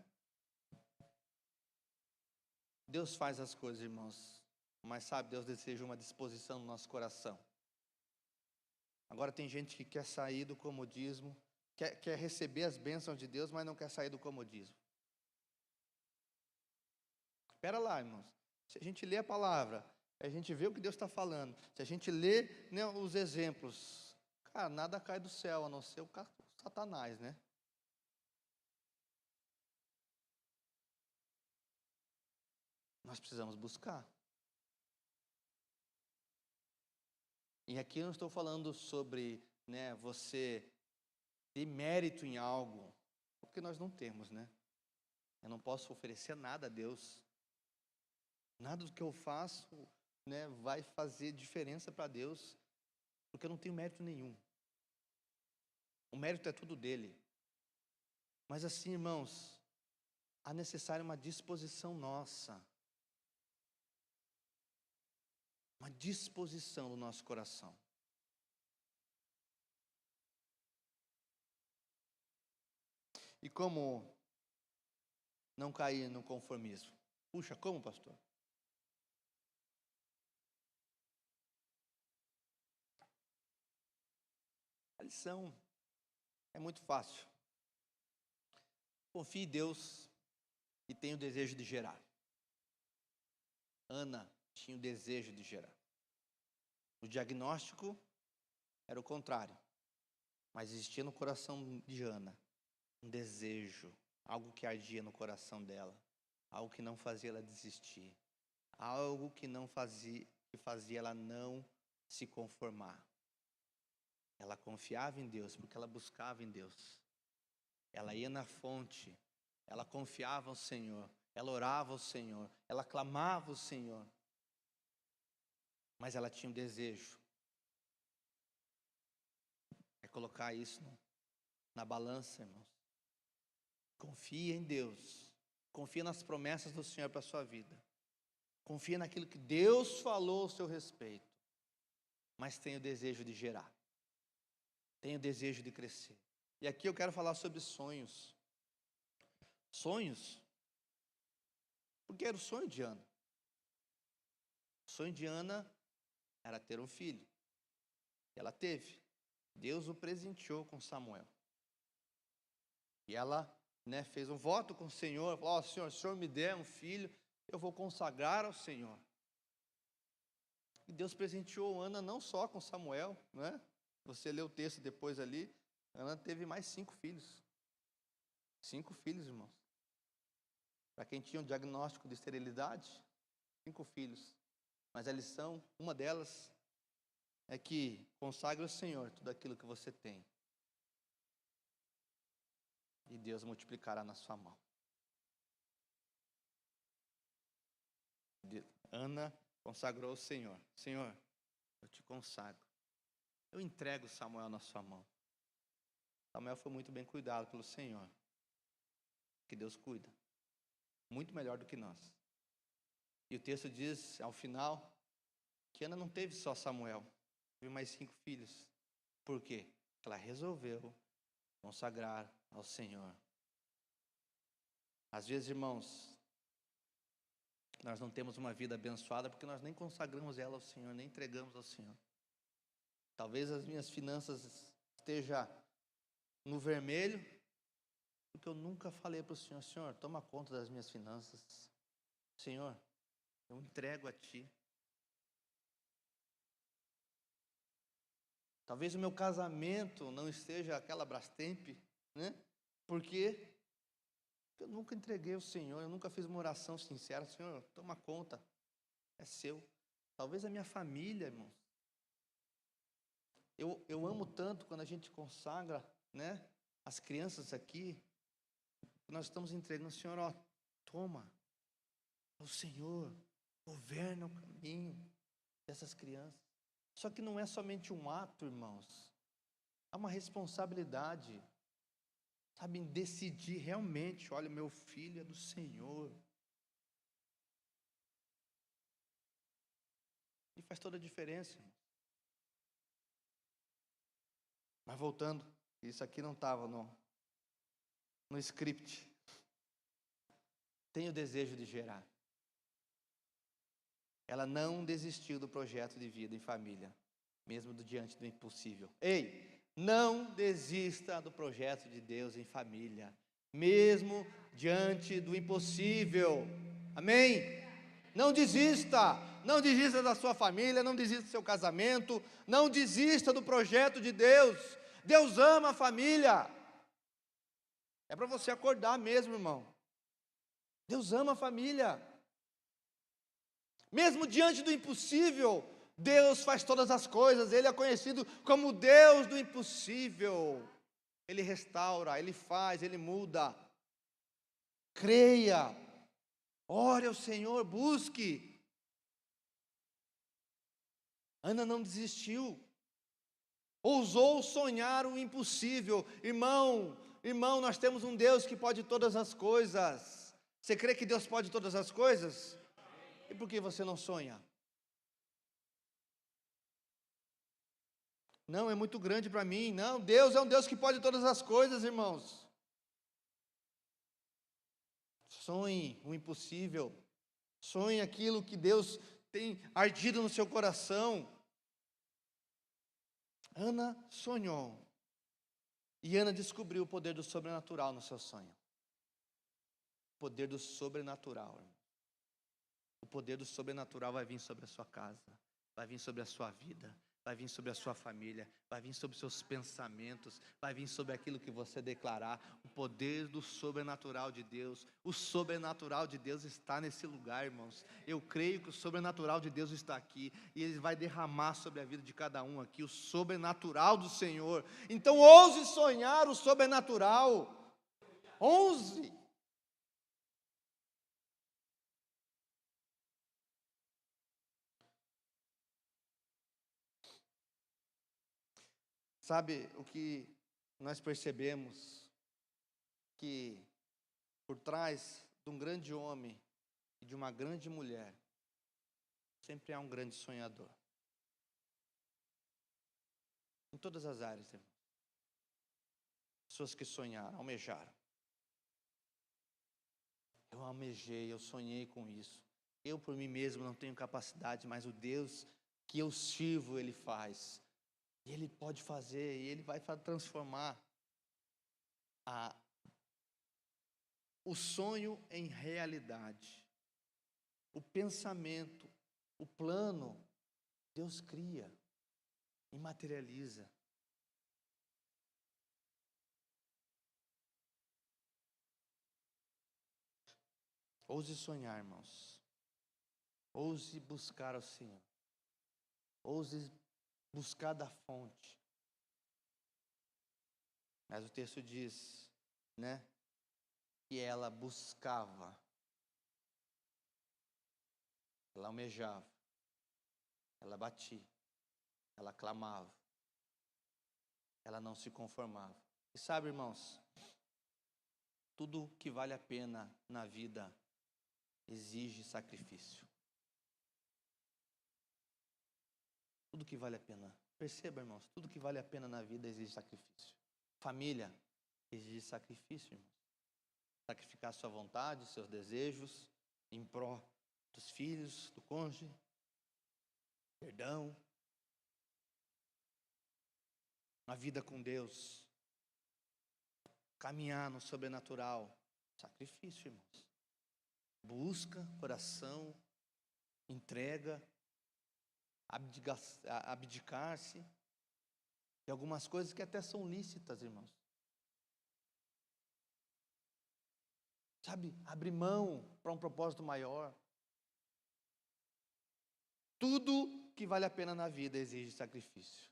Deus faz as coisas, irmãos. Mas sabe, Deus deseja uma disposição no nosso coração. Agora tem gente que quer sair do comodismo, quer receber as bênçãos de Deus, mas não quer sair do comodismo. Espera lá, irmãos. Se a gente lê a palavra, a gente vê o que Deus está falando, se a gente lê, né, os exemplos, cara, nada cai do céu, a não ser Satanás, né? Nós precisamos buscar. E aqui eu não estou falando sobre, né, você ter mérito em algo, porque nós não temos, né? Eu não posso oferecer nada a Deus. Nada do que eu faço, né, vai fazer diferença para Deus, porque eu não tenho mérito nenhum. O mérito é tudo dele. Mas assim, irmãos, há necessário uma disposição nossa. Uma disposição do nosso coração. E como não cair no conformismo? Puxa, como, pastor? A lição é muito fácil. Confie em Deus e tenha o desejo de gerar. Ana tinha o desejo de gerar. O diagnóstico era o contrário, mas existia no coração de Ana um desejo, algo que ardia no coração dela, algo que não fazia ela desistir, algo que fazia ela não se conformar. Ela confiava em Deus, porque ela buscava em Deus. Ela ia na fonte, ela confiava ao Senhor, ela orava ao Senhor, ela clamava ao Senhor. Mas ela tinha um desejo. É colocar isso na balança, irmãos. Confia em Deus. Confia nas promessas do Senhor para a sua vida. Confia naquilo que Deus falou ao seu respeito. Mas tenha o desejo de gerar. Tenha o desejo de crescer. E aqui eu quero falar sobre sonhos. Sonhos? Porque era o sonho de Ana. O sonho de Ana era ter um filho. Ela teve. Deus o presenteou com Samuel. E ela, né, fez um voto com o Senhor. Falou: Senhor, se o Senhor me der um filho, eu vou consagrar ao Senhor. E Deus presenteou Ana não só com Samuel, né? Você lê o texto depois ali. Ana teve mais 5 filhos. 5 filhos, irmãos. Para quem tinha um diagnóstico de esterilidade, 5 filhos. Mas a lição, uma delas, é que consagre ao Senhor tudo aquilo que você tem. E Deus multiplicará na sua mão. Ana consagrou ao Senhor. Senhor, eu te consagro. Eu entrego Samuel na sua mão. Samuel foi muito bem cuidado pelo Senhor. Que Deus cuida. Muito melhor do que nós. E o texto diz, ao final, que Ana não teve só Samuel. Teve mais 5 filhos. Por quê? Porque ela resolveu consagrar ao Senhor. Às vezes, irmãos, nós não temos uma vida abençoada porque nós nem consagramos ela ao Senhor, nem entregamos ao Senhor. Talvez as minhas finanças estejam no vermelho, porque eu nunca falei para o Senhor: Senhor, toma conta das minhas finanças. Senhor, eu entrego a Ti. Talvez o meu casamento não esteja aquela Brastemp, né? Porque eu nunca entreguei ao Senhor, eu nunca fiz uma oração sincera. Senhor, toma conta, é seu. Talvez a minha família, irmãos. Eu amo tanto quando a gente consagra, né, as crianças aqui. Nós estamos entregando, Senhor, ó, toma. O Senhor governa o caminho dessas crianças. Só que não é somente um ato, irmãos. Há uma responsabilidade. Sabe, em decidir realmente: olha, meu filho é do Senhor. E faz toda a diferença, irmão. Mas voltando, isso aqui não estava no script. Tenho o desejo de gerar. Ela não desistiu do projeto de vida em família, mesmo diante do impossível. Ei, não desista do projeto de Deus em família, mesmo diante do impossível. Amém? Não desista. Não desista da sua família, não desista do seu casamento, não desista do projeto de Deus. Deus ama a família. É para você acordar mesmo, irmão. Deus ama a família. Mesmo diante do impossível, Deus faz todas as coisas. Ele é conhecido como Deus do impossível. Ele restaura, Ele faz, Ele muda. Creia, ore ao Senhor, busque. Ana não desistiu. Ousou sonhar o impossível. Irmão, nós temos um Deus que pode todas as coisas. Você crê que Deus pode todas as coisas? E por que você não sonha? Não, é muito grande para mim. Não, Deus é um Deus que pode todas as coisas, irmãos. Sonhe o impossível. Sonhe aquilo que Deus tem ardido no seu coração. Ana sonhou. E Ana descobriu o poder do sobrenatural no seu sonho. O poder do sobrenatural. O poder do sobrenatural vai vir sobre a sua casa, vai vir sobre a sua vida, vai vir sobre a sua família, vai vir sobre os seus pensamentos, vai vir sobre aquilo que você declarar. O poder do sobrenatural de Deus. O sobrenatural de Deus está nesse lugar, irmãos. Eu creio que o sobrenatural de Deus está aqui, e Ele vai derramar sobre a vida de cada um aqui o sobrenatural do Senhor. Então ouse sonhar o sobrenatural. Ouse. Sabe o que nós percebemos? Que por trás de um grande homem e de uma grande mulher, sempre há um grande sonhador. Em todas as áreas, irmão. Pessoas que sonharam, almejaram. Eu almejei, eu sonhei com isso. Eu por mim mesmo não tenho capacidade, mas o Deus que eu sirvo, Ele faz. E Ele pode fazer, e Ele vai transformar o sonho em realidade. O pensamento, o plano, Deus cria e materializa. Ouse sonhar, irmãos. Ouse buscar ao Senhor. Ouse buscar da fonte. Mas o texto diz, né, que ela buscava, ela almejava, ela batia, ela clamava, ela não se conformava. E sabe, irmãos, tudo que vale a pena na vida exige sacrifício. Tudo que vale a pena. Perceba, irmãos, tudo que vale a pena na vida exige sacrifício. Família exige sacrifício, irmãos. Sacrificar sua vontade, seus desejos, em pró dos filhos, do cônjuge, perdão. A vida com Deus, caminhar no sobrenatural, sacrifício, irmãos. Busca, coração, entrega, abdicar-se de algumas coisas que até são lícitas, irmãos. Sabe, abrir mão para um propósito maior. Tudo que vale a pena na vida exige sacrifício.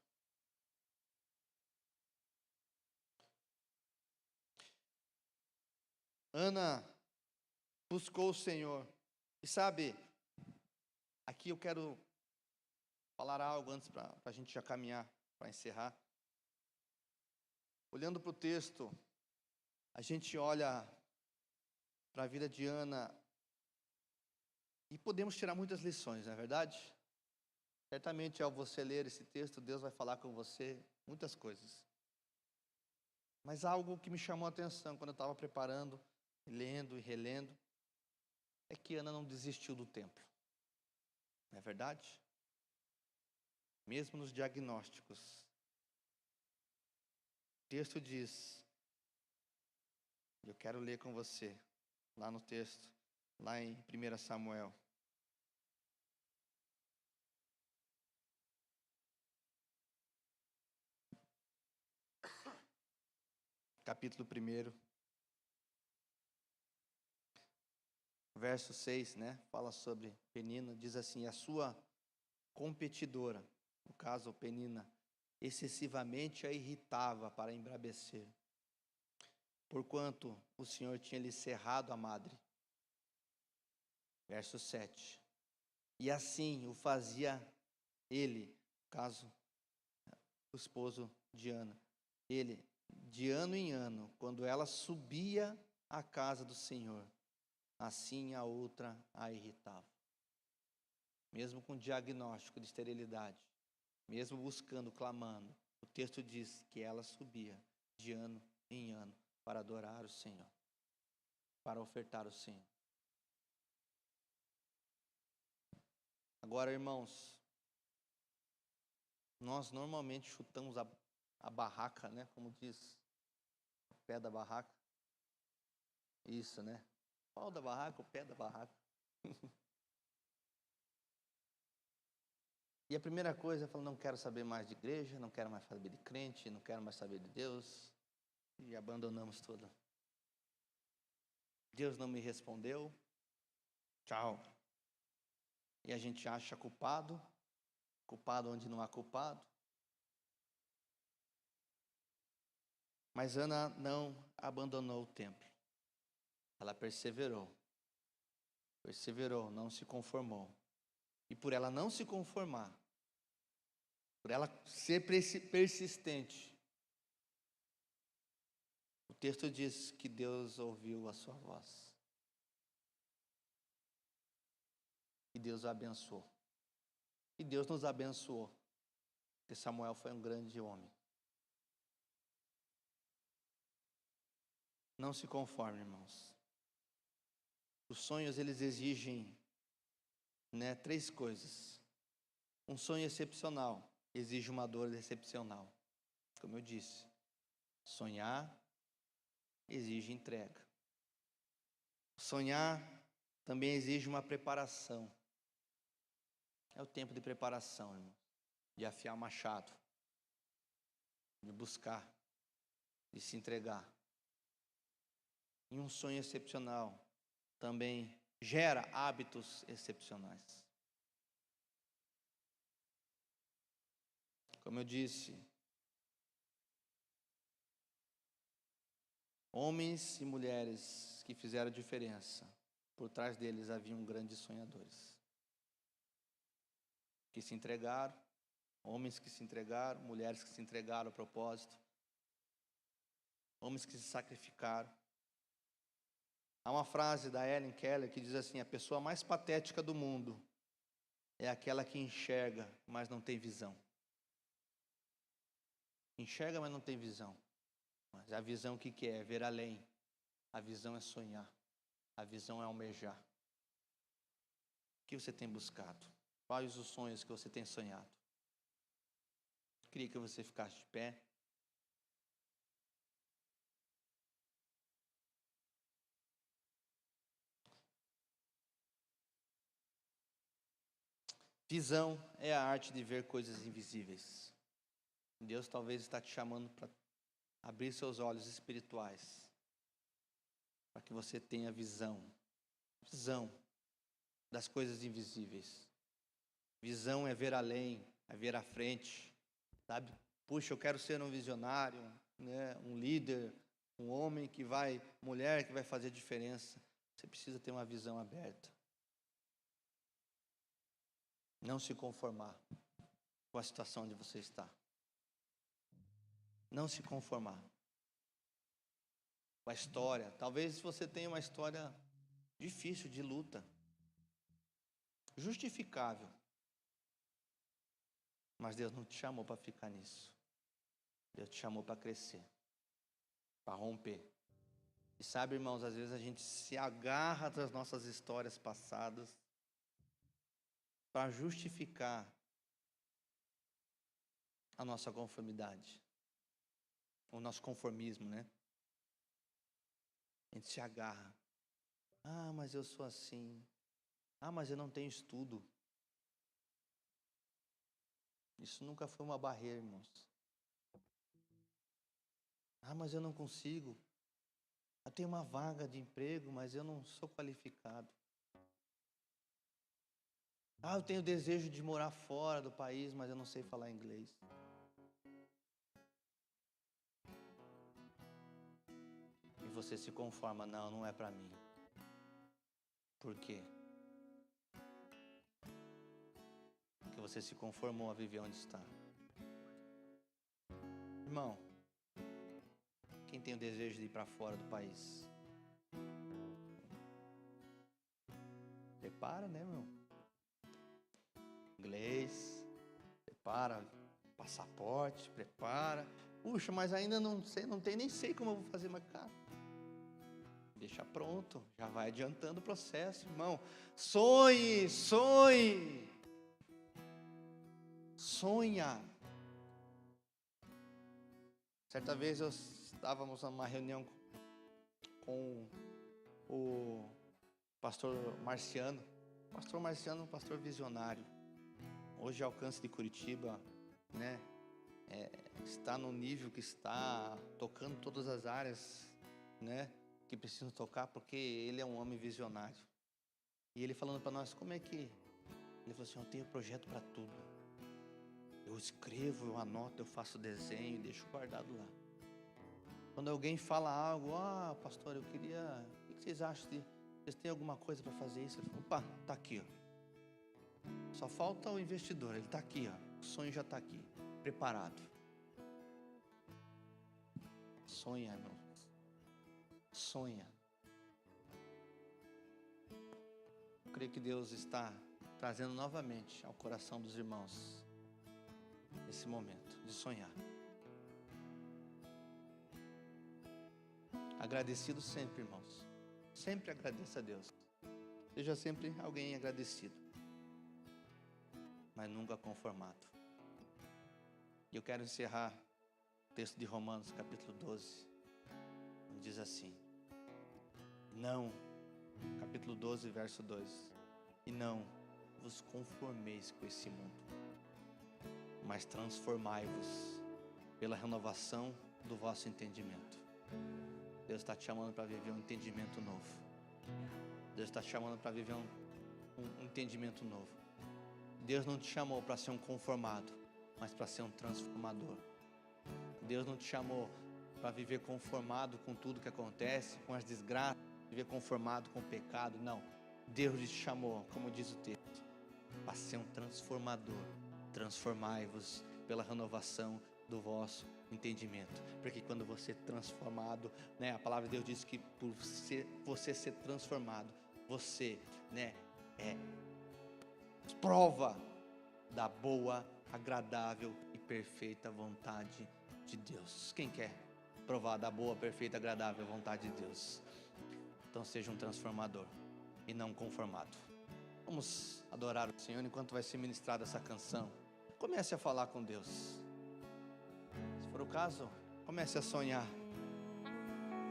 Ana buscou o Senhor. E sabe, aqui eu quero falar algo antes para a gente já caminhar, para encerrar. Olhando para o texto, a gente olha para a vida de Ana e podemos tirar muitas lições, não é verdade? Certamente ao você ler esse texto, Deus vai falar com você muitas coisas. Mas algo que me chamou a atenção quando eu estava preparando, lendo e relendo, é que Ana não desistiu do templo. Não é verdade? Mesmo nos diagnósticos. O texto diz, eu quero ler com você, lá no texto, lá em 1 Samuel. capítulo 1, verso 6, né? Fala sobre Penina, diz assim: a sua competidora, no caso Penina, excessivamente a irritava para embrabecer, porquanto o Senhor tinha lhe cerrado a madre. Verso 7. E assim o fazia ele, no caso, o esposo de Ana, ele, de ano em ano, quando ela subia à casa do Senhor, assim a outra a irritava. Mesmo com diagnóstico de esterilidade, mesmo buscando, clamando, o texto diz que ela subia de ano em ano para adorar o Senhor, para ofertar o Senhor. Agora, irmãos, nós normalmente chutamos a barraca, né? Como diz, o pé da barraca. Isso, né? O pau da barraca, o pé da barraca. E a primeira coisa é falar: não quero saber mais de igreja, não quero mais saber de crente, não quero mais saber de Deus. E abandonamos tudo. Deus não me respondeu. Tchau. E a gente acha culpado onde não há culpado. Mas Ana não abandonou o templo. Ela perseverou, não se conformou. E por ela não se conformar, por ela ser persistente, o texto diz que Deus ouviu a sua voz. E Deus a abençoou. E Deus nos abençoou. Porque Samuel foi um grande homem. Não se conforme, irmãos. Os sonhos, eles exigem, né, 3 coisas. Um sonho excepcional exige uma dor excepcional. Como eu disse, sonhar exige entrega. Sonhar também exige uma preparação. É o tempo de preparação, irmão. De afiar o machado. De buscar. De se entregar. E um sonho excepcional também gera hábitos excepcionais. Como eu disse, homens e mulheres que fizeram diferença, por trás deles haviam grandes sonhadores. Que se entregaram, homens que se entregaram, mulheres que se entregaram ao propósito, homens que se sacrificaram. Há uma frase da Helen Keller que diz assim: a pessoa mais patética do mundo é aquela que enxerga, mas não tem visão. Enxerga, mas não tem visão. Mas a visão o que é? Ver além. A visão é sonhar. A visão é almejar. O que você tem buscado? Quais os sonhos que você tem sonhado? Queria que você ficasse de pé. Visão é a arte de ver coisas invisíveis. Deus talvez está te chamando para abrir seus olhos espirituais, para que você tenha visão das coisas invisíveis. Visão é ver além, é ver à frente, sabe? Puxa, eu quero ser um visionário, né? Um líder, um homem que vai, mulher que vai fazer diferença. Você precisa ter uma visão aberta. Não se conformar com a situação onde você está. Não se conformar com a história. Talvez você tenha uma história difícil, de luta. Justificável. Mas Deus não te chamou para ficar nisso. Deus te chamou para crescer. Para romper. E sabe, irmãos, às vezes a gente se agarra das nossas histórias passadas para justificar a nossa conformidade. O nosso conformismo, né? A gente se agarra. Ah, mas eu sou assim. Ah, mas eu não tenho estudo. Isso nunca foi uma barreira, irmãos. mas eu não consigo. Eu tenho uma vaga de emprego, mas eu não sou qualificado. Eu tenho desejo de morar fora do país, mas eu não sei falar inglês. E você se conforma, não é para mim. Por quê? Porque você se conformou a viver onde está. Irmão, quem tem o desejo de ir para fora do país? Prepara, né, meu? Inglês, prepara, passaporte, prepara. Puxa, mas ainda não sei, nem sei como eu vou fazer, mas cara, deixa pronto, já vai adiantando o processo, irmão. Sonhe. Sonha. Certa vez estávamos numa reunião com o pastor Marciano. Pastor Marciano é um pastor visionário. Hoje Alcance de Curitiba, né, está no nível que está, tocando todas as áreas, né, que precisam tocar, porque ele é um homem visionário. E ele falando para nós, como é que... Ele falou assim, eu tenho projeto para tudo. Eu escrevo, eu anoto, eu faço desenho, deixo guardado lá. Quando alguém fala algo, pastor, eu queria... O que vocês acham de... Vocês têm alguma coisa para fazer isso? Ele falou, opa, tá aqui, ó. Só falta o investidor, ele está aqui, ó. O sonho já está aqui, preparado. Sonha, irmão. Sonha. Eu creio que Deus está trazendo novamente ao coração dos irmãos esse momento de sonhar. Agradecido sempre, irmãos. Sempre agradeça a Deus. Seja sempre alguém agradecido, mas nunca conformado. E eu quero encerrar o texto de Romanos, capítulo 12. Diz assim: não, capítulo 12, verso 2. E não vos conformeis com esse mundo, mas transformai-vos pela renovação do vosso entendimento. Deus está te chamando para viver um entendimento novo. Deus está te chamando para viver um entendimento novo. Deus não te chamou para ser um conformado, mas para ser um transformador. Deus não te chamou para viver conformado com tudo que acontece, com as desgraças, viver conformado com o pecado. Não, Deus te chamou, como diz o texto, para ser um transformador. Transformai-vos pela renovação do vosso entendimento, porque quando você é transformado, né, a palavra de Deus diz que por você ser transformado, você, né, é prova da boa, agradável e perfeita vontade de Deus. Quem quer provar da boa, perfeita, agradável vontade de Deus? Então seja um transformador e não conformado. Vamos adorar o Senhor enquanto vai ser ministrada essa canção. Comece a falar com Deus. Se for o caso, comece a sonhar.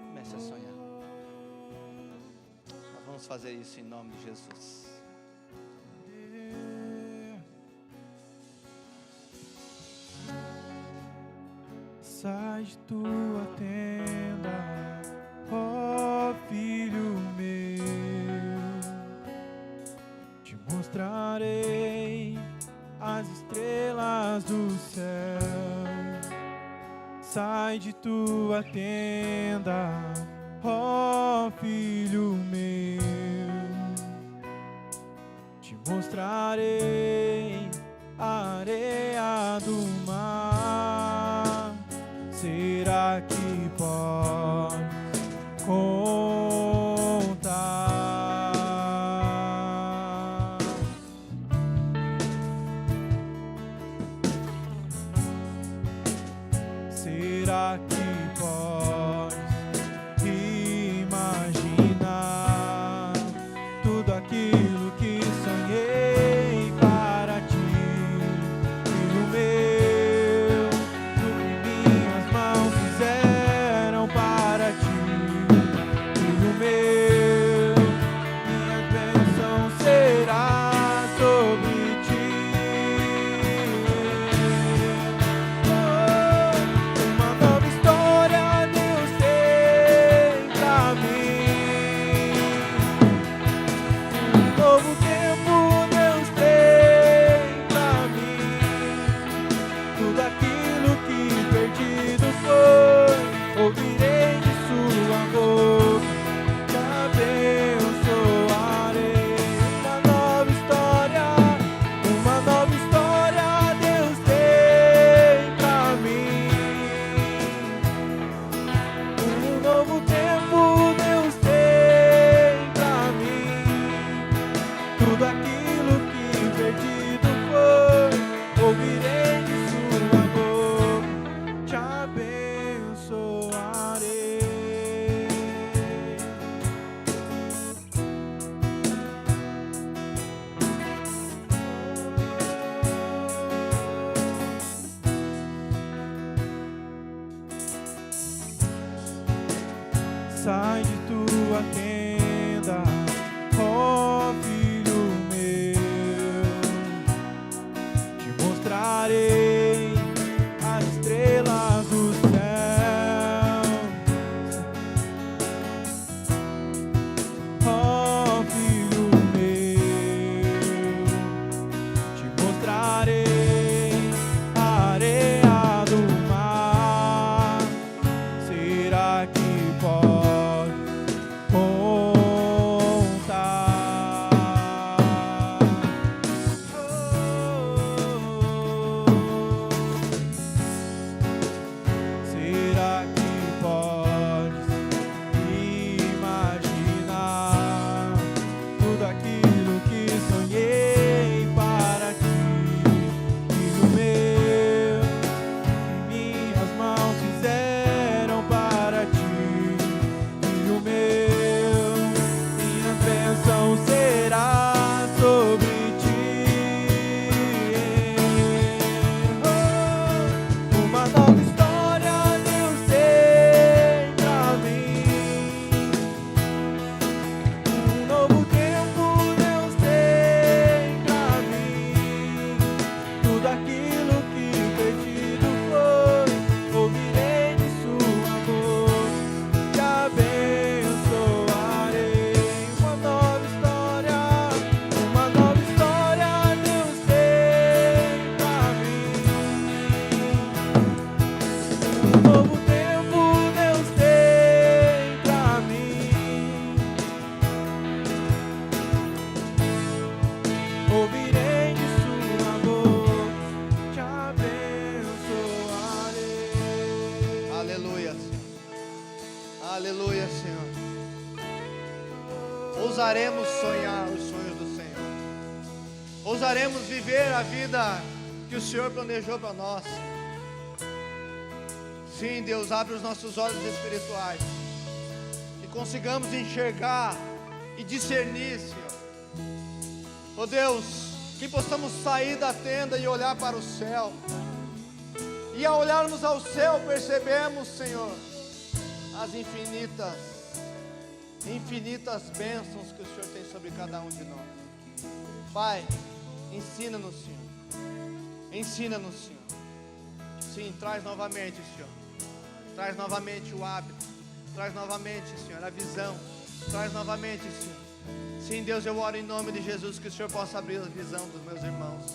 Comece a sonhar. Nós vamos fazer isso em nome de Jesus. Sai de tua tenda, ó filho meu, te mostrarei as estrelas do céu. Sai de tua tenda, ó filho meu, te mostrarei a areia do mar. Será que pode contar? Será que pode imaginar tudo aquilo que sonhei para ti, filho meu? Uma nova história sai de tua tenda, ó filho meu, te mostrarei as estrelas do céu, ó filho meu, te mostrarei a areia do mar. Será que pode contar? Será que podes imaginar tudo aquilo que sonhei para ti, filho meu, que minhas mãos fizeram para ti, filho meu, minha bênção será sobre ti. Uma nova história Deus tem pra mim, um novo tempo Deus tem pra mim. Tudo aquilo que perdido foi, ouvirei de sua voz, te abençoarei. Uma nova história Deus tem pra mim, um novo tempo Deus tem pra mim. Ouvirei de sua voz, te abençoarei. Aleluia, Senhor. Aleluia, Senhor. Ousaremos sonhar os sonhos do Senhor. Ousaremos viver a vida que o Senhor planejou para nós. Sim, Deus, abre os nossos olhos espirituais e consigamos enxergar e discernir, Senhor. Oh Deus, que possamos sair da tenda e olhar para o céu. E ao olharmos ao céu, percebemos, Senhor, as infinitas bênçãos que o Senhor tem sobre cada um de nós. Pai, ensina-nos, Senhor. Ensina-nos, Senhor. Sim, traz novamente, Senhor. Traz novamente o hábito. Traz novamente, Senhor, a visão. Traz novamente, Senhor. Sim, Deus, eu oro em nome de Jesus que o Senhor possa abrir a visão dos meus irmãos.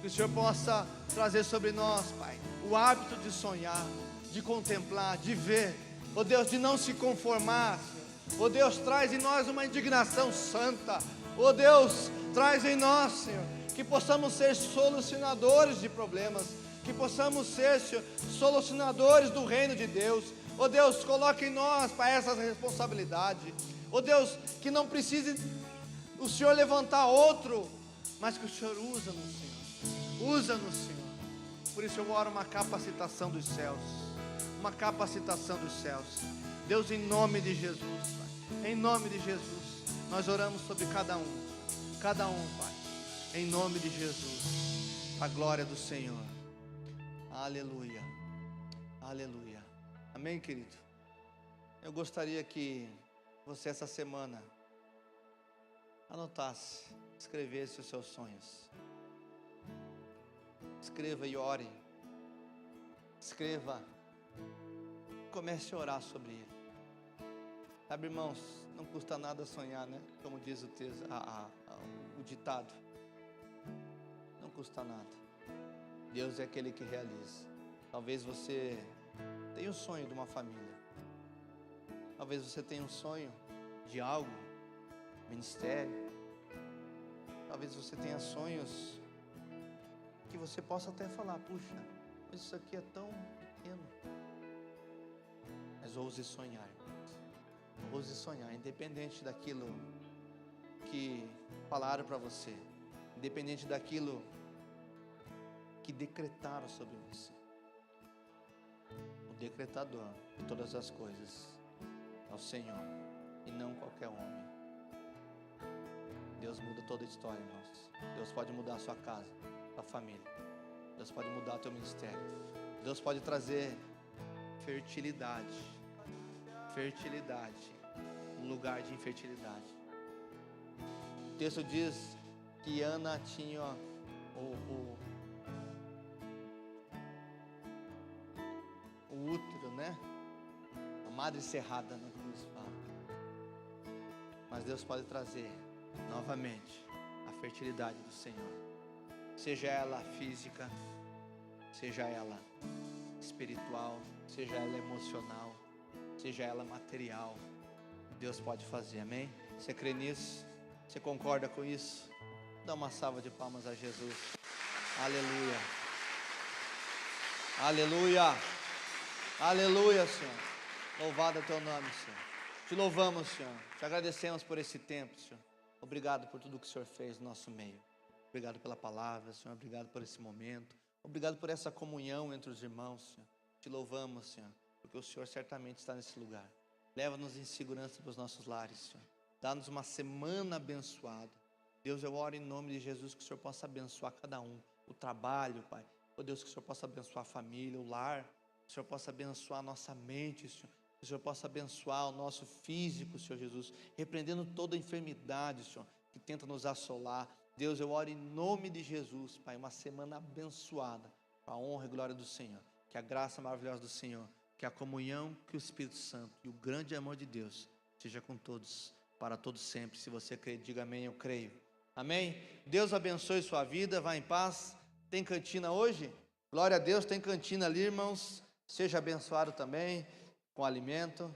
Que o Senhor possa trazer sobre nós, Pai, o hábito de sonhar, de contemplar, de ver. Oh Deus, de não se conformar, Senhor. Oh Deus, traz em nós uma indignação santa. Oh Deus, traz em nós, Senhor, que possamos ser solucionadores de problemas, que possamos ser, Senhor, solucionadores do reino de Deus. Oh Deus, coloque em nós, Pai, essa responsabilidade. Oh Deus, que não precise o Senhor levantar outro, mas que o Senhor usa-nos, Senhor. Usa-nos, Senhor. Por isso eu oro uma capacitação dos céus. Uma capacitação dos céus. Deus, em nome de Jesus, Pai. Em nome de Jesus, nós oramos sobre cada um. Cada um, Pai. Em nome de Jesus. A glória do Senhor. Aleluia. Aleluia. Amém, querido? Eu gostaria que você essa semana anotasse, escrevesse os seus sonhos. Escreva e ore. Escreva. Comece a orar sobre ele. Sabe, irmãos, não custa nada sonhar, né? Como diz o texto, o ditado. Não custa nada. Deus é aquele que realiza. Talvez você tenha o sonho de uma família. Talvez você tenha um sonho de algo, ministério. Talvez você tenha sonhos que você possa até falar, puxa, mas isso aqui é tão pequeno. Mas ouse sonhar. Ouse sonhar, independente daquilo que falaram para você, independente daquilo que decretaram sobre você. O decretador de todas as coisas é o Senhor e não qualquer homem. Deus muda toda a história, irmãos. Deus pode mudar a sua casa, a família. Deus pode mudar o teu ministério. Deus pode trazer fertilidade. fertilidade, um lugar de infertilidade. O texto diz que Ana tinha o útero, né? A madre cerrada, né? Como eles falam. Mas Deus pode trazer novamente a fertilidade do Senhor, seja ela física, seja ela espiritual, seja ela emocional, seja ela material. Deus pode fazer, amém? Você crê nisso? Você concorda com isso? Dá uma salva de palmas a Jesus. Aleluia. Aleluia. Aleluia, Senhor. Louvado é o teu nome, Senhor. Te louvamos, Senhor. Te agradecemos por esse tempo, Senhor. Obrigado por tudo que o Senhor fez no nosso meio. Obrigado pela palavra, Senhor. Obrigado por esse momento. Obrigado por essa comunhão entre os irmãos, Senhor. Te louvamos, Senhor, porque o Senhor certamente está nesse lugar. Leva-nos em segurança para os nossos lares, Senhor. Dá-nos uma semana abençoada. Deus, eu oro em nome de Jesus que o Senhor possa abençoar cada um. O trabalho, Pai. Oh Deus, que o Senhor possa abençoar a família, o lar. Que o Senhor possa abençoar a nossa mente, Senhor. Que o Senhor possa abençoar o nosso físico, Senhor Jesus. Repreendendo toda enfermidade, Senhor, que tenta nos assolar. Deus, eu oro em nome de Jesus, Pai. Uma semana abençoada. Para a honra e glória do Senhor. Que a graça maravilhosa do Senhor, que a comunhão, que o Espírito Santo e o grande amor de Deus seja com todos, para todos sempre. Se você crê, diga amém, eu creio. Amém? Deus abençoe sua vida, vá em paz. Tem cantina hoje? Glória a Deus, tem cantina ali, irmãos. Seja abençoado também com alimento.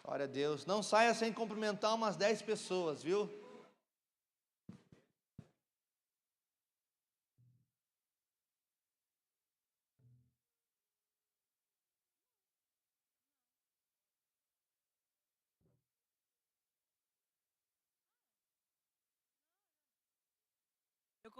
Glória a Deus. Não saia sem cumprimentar umas 10 pessoas, viu? Eu